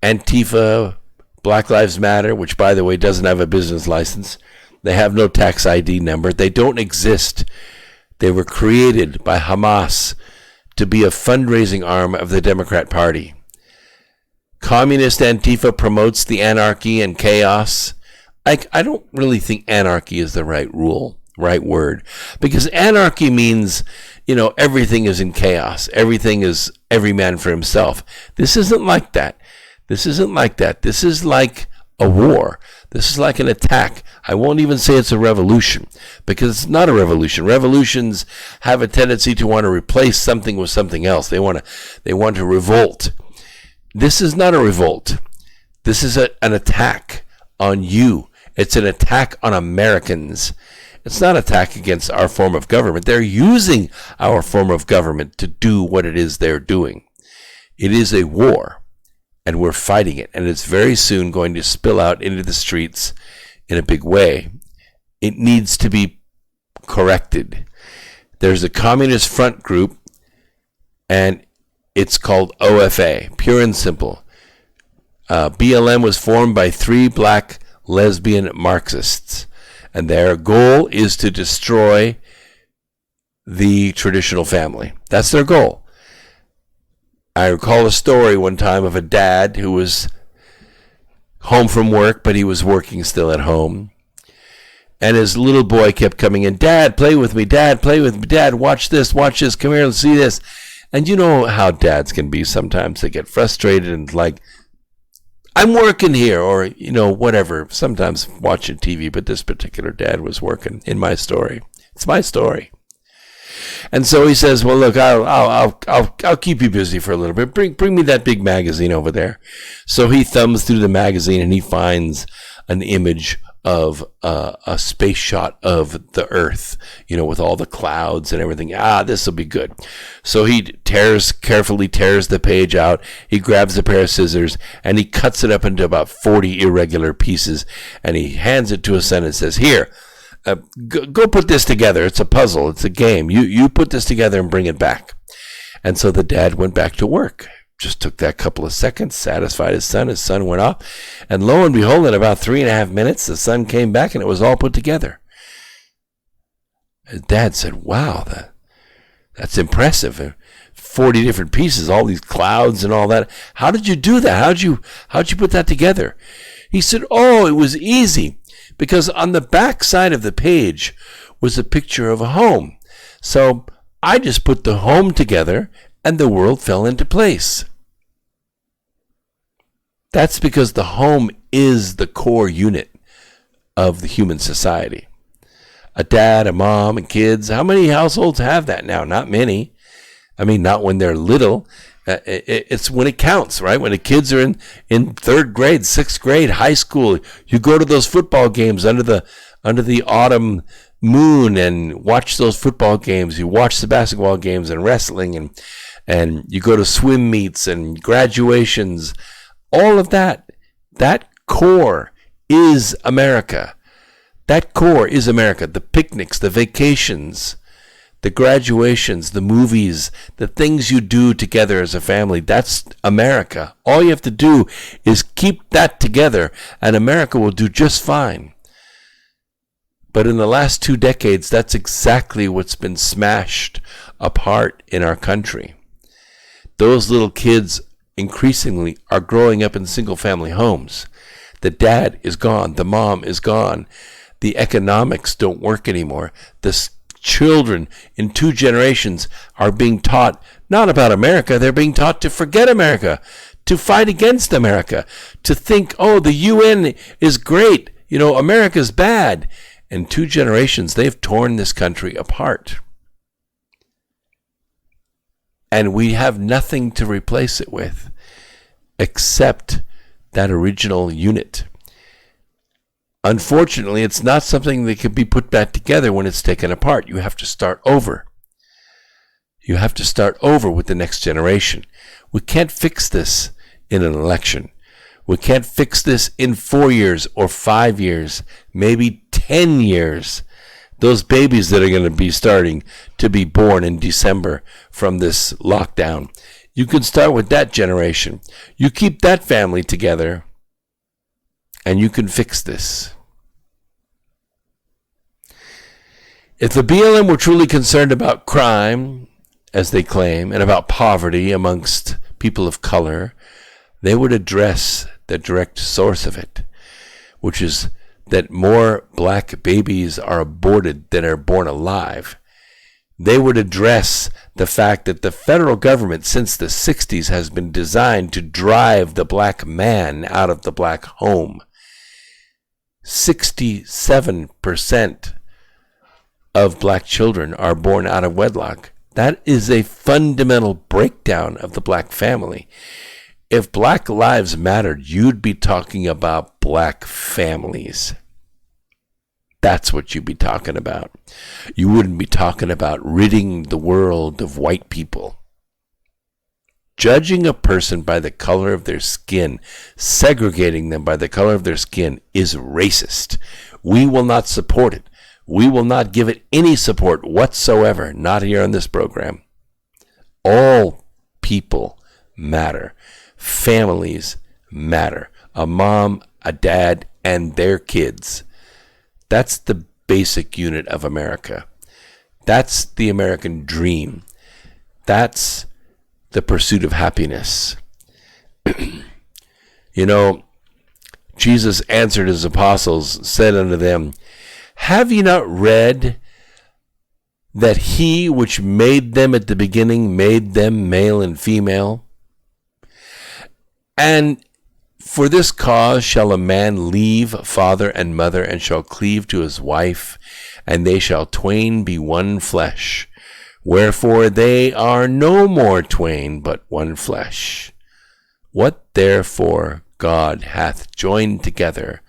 Antifa, Black Lives Matter, which, by the way, doesn't have a business license. They have no tax ID number. They don't exist. They were created by Hamas to be a fundraising arm of the Democrat Party. Communist Antifa promotes the anarchy and chaos. I don't really think anarchy is the right word, because anarchy means, everything is in chaos. Everything is every man for himself. This isn't like that. This is like a war. This is like an attack. I won't even say it's a revolution, because it's not a revolution. Revolutions have a tendency to want to replace something with something else. They want to revolt. This is not a revolt. This is an attack on you. It's an attack on Americans. It's not an attack against our form of government. They're using our form of government to do what it is they're doing. It is a war, and we're fighting it, and it's very soon going to spill out into the streets in a big way. It needs to be corrected. There's a communist front group, and it's called OFA, pure and simple. BLM was formed by 3 black lesbian Marxists, and their goal is to destroy the traditional family. That's their goal. I recall a story one time of a dad who was home from work, but he was working still at home. And his little boy kept coming in, Dad, play with me, Dad, play with me, Dad, watch this, come here, let's see this. And you know how dads can be sometimes. They get frustrated and like, I'm working here, or, whatever. Sometimes watching TV, but this particular dad was working in my story. It's my story. And so he says, well, look, I'll keep you busy for a little bit. Bring me that big magazine over there. So he thumbs through the magazine and he finds an image of a space shot of the Earth, with all the clouds and everything. This will be good. So he carefully tears the page out. He grabs a pair of scissors and he cuts it up into about 40 irregular pieces. And he hands it to his son and says, here, go put this together. It's a puzzle. It's a game. You put this together and bring it back. And so the dad went back to work. Just took that couple of seconds, satisfied his son. His son went off. And lo and behold, in about 3.5 minutes, the son came back and it was all put together. His dad said, wow, that's impressive. 40 different pieces, all these clouds and all that. How did you do that? How'd you put that together? He said, oh, it was easy. Because on the back side of the page was a picture of a home. So I just put the home together and the world fell into place. That's because the home is the core unit of the human society. A dad, a mom, and kids. How many households have that now? Not many. I mean, not when they're little. It's when it counts, right? When the kids are in 3rd grade, 6th grade, high school, you go to those football games under the autumn moon and watch those football games. You watch the basketball games and wrestling, and you go to swim meets and graduations. All of that core is America. That core is America. The picnics, the vacations, the graduations, the movies, the things you do together as a family, that's America. All you have to do is keep that together, and America will do just fine. But in the last 2 decades, that's exactly what's been smashed apart in our country. Those little kids increasingly are growing up in single-family homes. The dad is gone. The mom is gone. The economics don't work anymore. The children in 2 generations are being taught not about America. They're being taught to forget America, to fight against America, to think, oh, the UN is great. America's bad. In 2 generations, they've torn this country apart. And we have nothing to replace it with except that original unit. Unfortunately, it's not something that can be put back together when it's taken apart. You have to start over. You have to start over with the next generation. We can't fix this in an election. We can't fix this in 4 years or 5 years, maybe 10 years. Those babies that are going to be starting to be born in December from this lockdown, you can start with that generation. You keep that family together, and you can fix this. If the BLM were truly concerned about crime, as they claim, and about poverty amongst people of color, they would address the direct source of it, which is that more black babies are aborted than are born alive. They would address the fact that the federal government since the 60s has been designed to drive the black man out of the black home. 67% of black children are born out of wedlock. That is a fundamental breakdown of the black family. If Black Lives Mattered, you'd be talking about black families. That's what you'd be talking about. You wouldn't be talking about ridding the world of white people. Judging a person by the color of their skin, segregating them by the color of their skin, is racist. We will not support it. We will not give it any support whatsoever, not here on this program. All people matter. Families matter. A mom, a dad, and their kids. That's the basic unit of America. That's the American dream. That's the pursuit of happiness. You know, Jesus answered his apostles, said unto them, have ye not read that he which made them at the beginning made them male and female? And for this cause shall a man leave father and mother, and shall cleave to his wife, and they shall twain be one flesh. Wherefore they are no more twain, but one flesh. What therefore God hath joined together,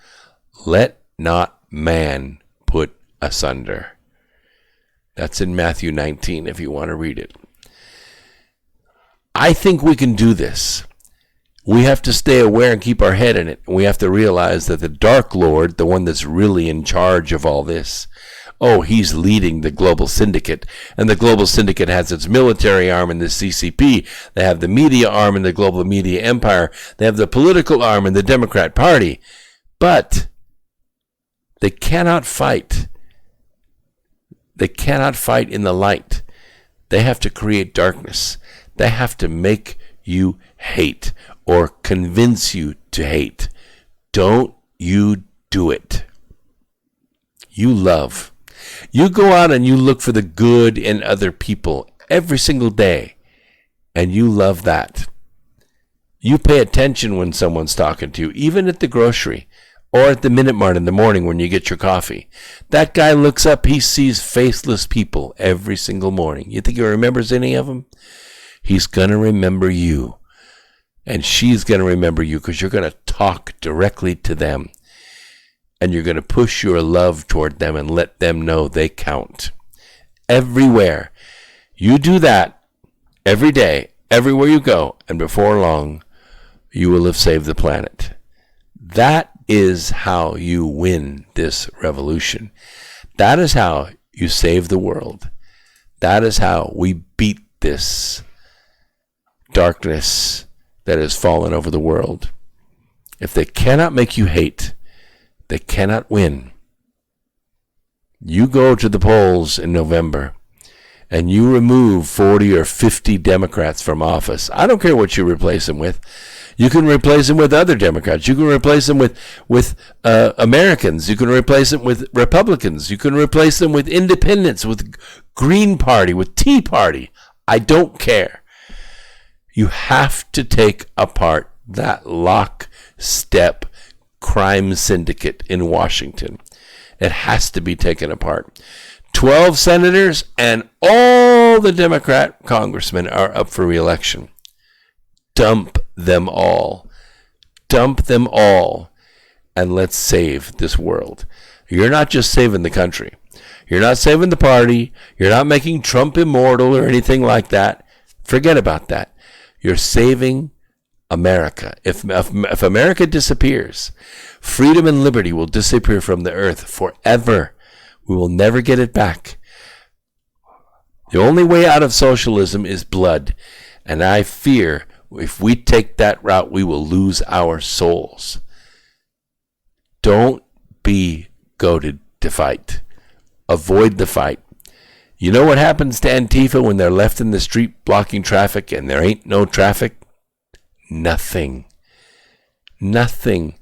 let not man put asunder. That's in Matthew 19, if you want to read it. I think we can do this. We have to stay aware and keep our head in it. We have to realize that the Dark Lord, the one that's really in charge of all this, he's leading the Global Syndicate. And the Global Syndicate has its military arm in the CCP. They have the media arm in the Global Media Empire. They have the political arm in the Democrat Party. But they cannot fight. They cannot fight in the light. They have to create darkness. They have to make you hate or convince you to hate. Don't you do it. You love. You go out and you look for the good in other people every single day, and you love that. You pay attention when someone's talking to you, even at the grocery or at the Minute Mart in the morning when you get your coffee. That guy looks up, he sees faceless people every single morning. You think he remembers any of them? He's going to remember you. And she's going to remember you because you're going to talk directly to them. And you're going to push your love toward them and let them know they count. Everywhere. You do that every day, everywhere you go, and before long, you will have saved the planet. That is how you win this revolution. That is how you save the world. That is how we beat this darkness that has fallen over the world. If they cannot make you hate, they cannot win. You go to the polls in November and you remove 40 or 50 Democrats from office. I don't care what you replace them with. You can replace them with other Democrats. You can replace them with Americans. You can replace them with Republicans. You can replace them with independents, with Green Party, with Tea Party. I don't care. You have to take apart that lockstep crime syndicate in Washington. It has to be taken apart. 12 senators and all the Democrat congressmen are up for re-election. Dump them all. Dump them all. And let's save this world. You're not just saving the country. You're not saving the party. You're not making Trump immortal or anything like that. Forget about that. You're saving America. If America disappears, freedom and liberty will disappear from the earth forever. We will never get it back. The only way out of socialism is blood. And I fear if we take that route, we will lose our souls. Don't be goaded to fight. Avoid the fight. You know what happens to Antifa when they're left in the street blocking traffic and there ain't no traffic? Nothing. Nothing.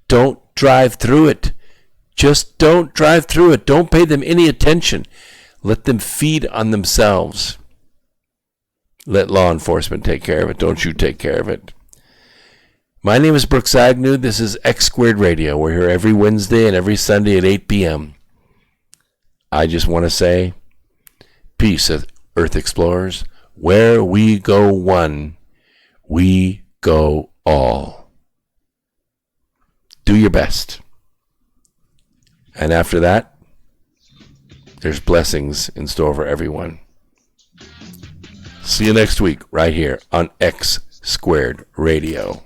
Don't drive through it. Just don't drive through it. Don't pay them any attention. Let them feed on themselves. Let law enforcement take care of it. Don't you take care of it. My name is Brooks Agnew. This is X Squared Radio. We're here every Wednesday and every Sunday at 8 p.m. I just want to say, peace, Earth Explorers. Where we go one, we go all. Do your best. And after that, there's blessings in store for everyone. See you next week right here on X Squared Radio.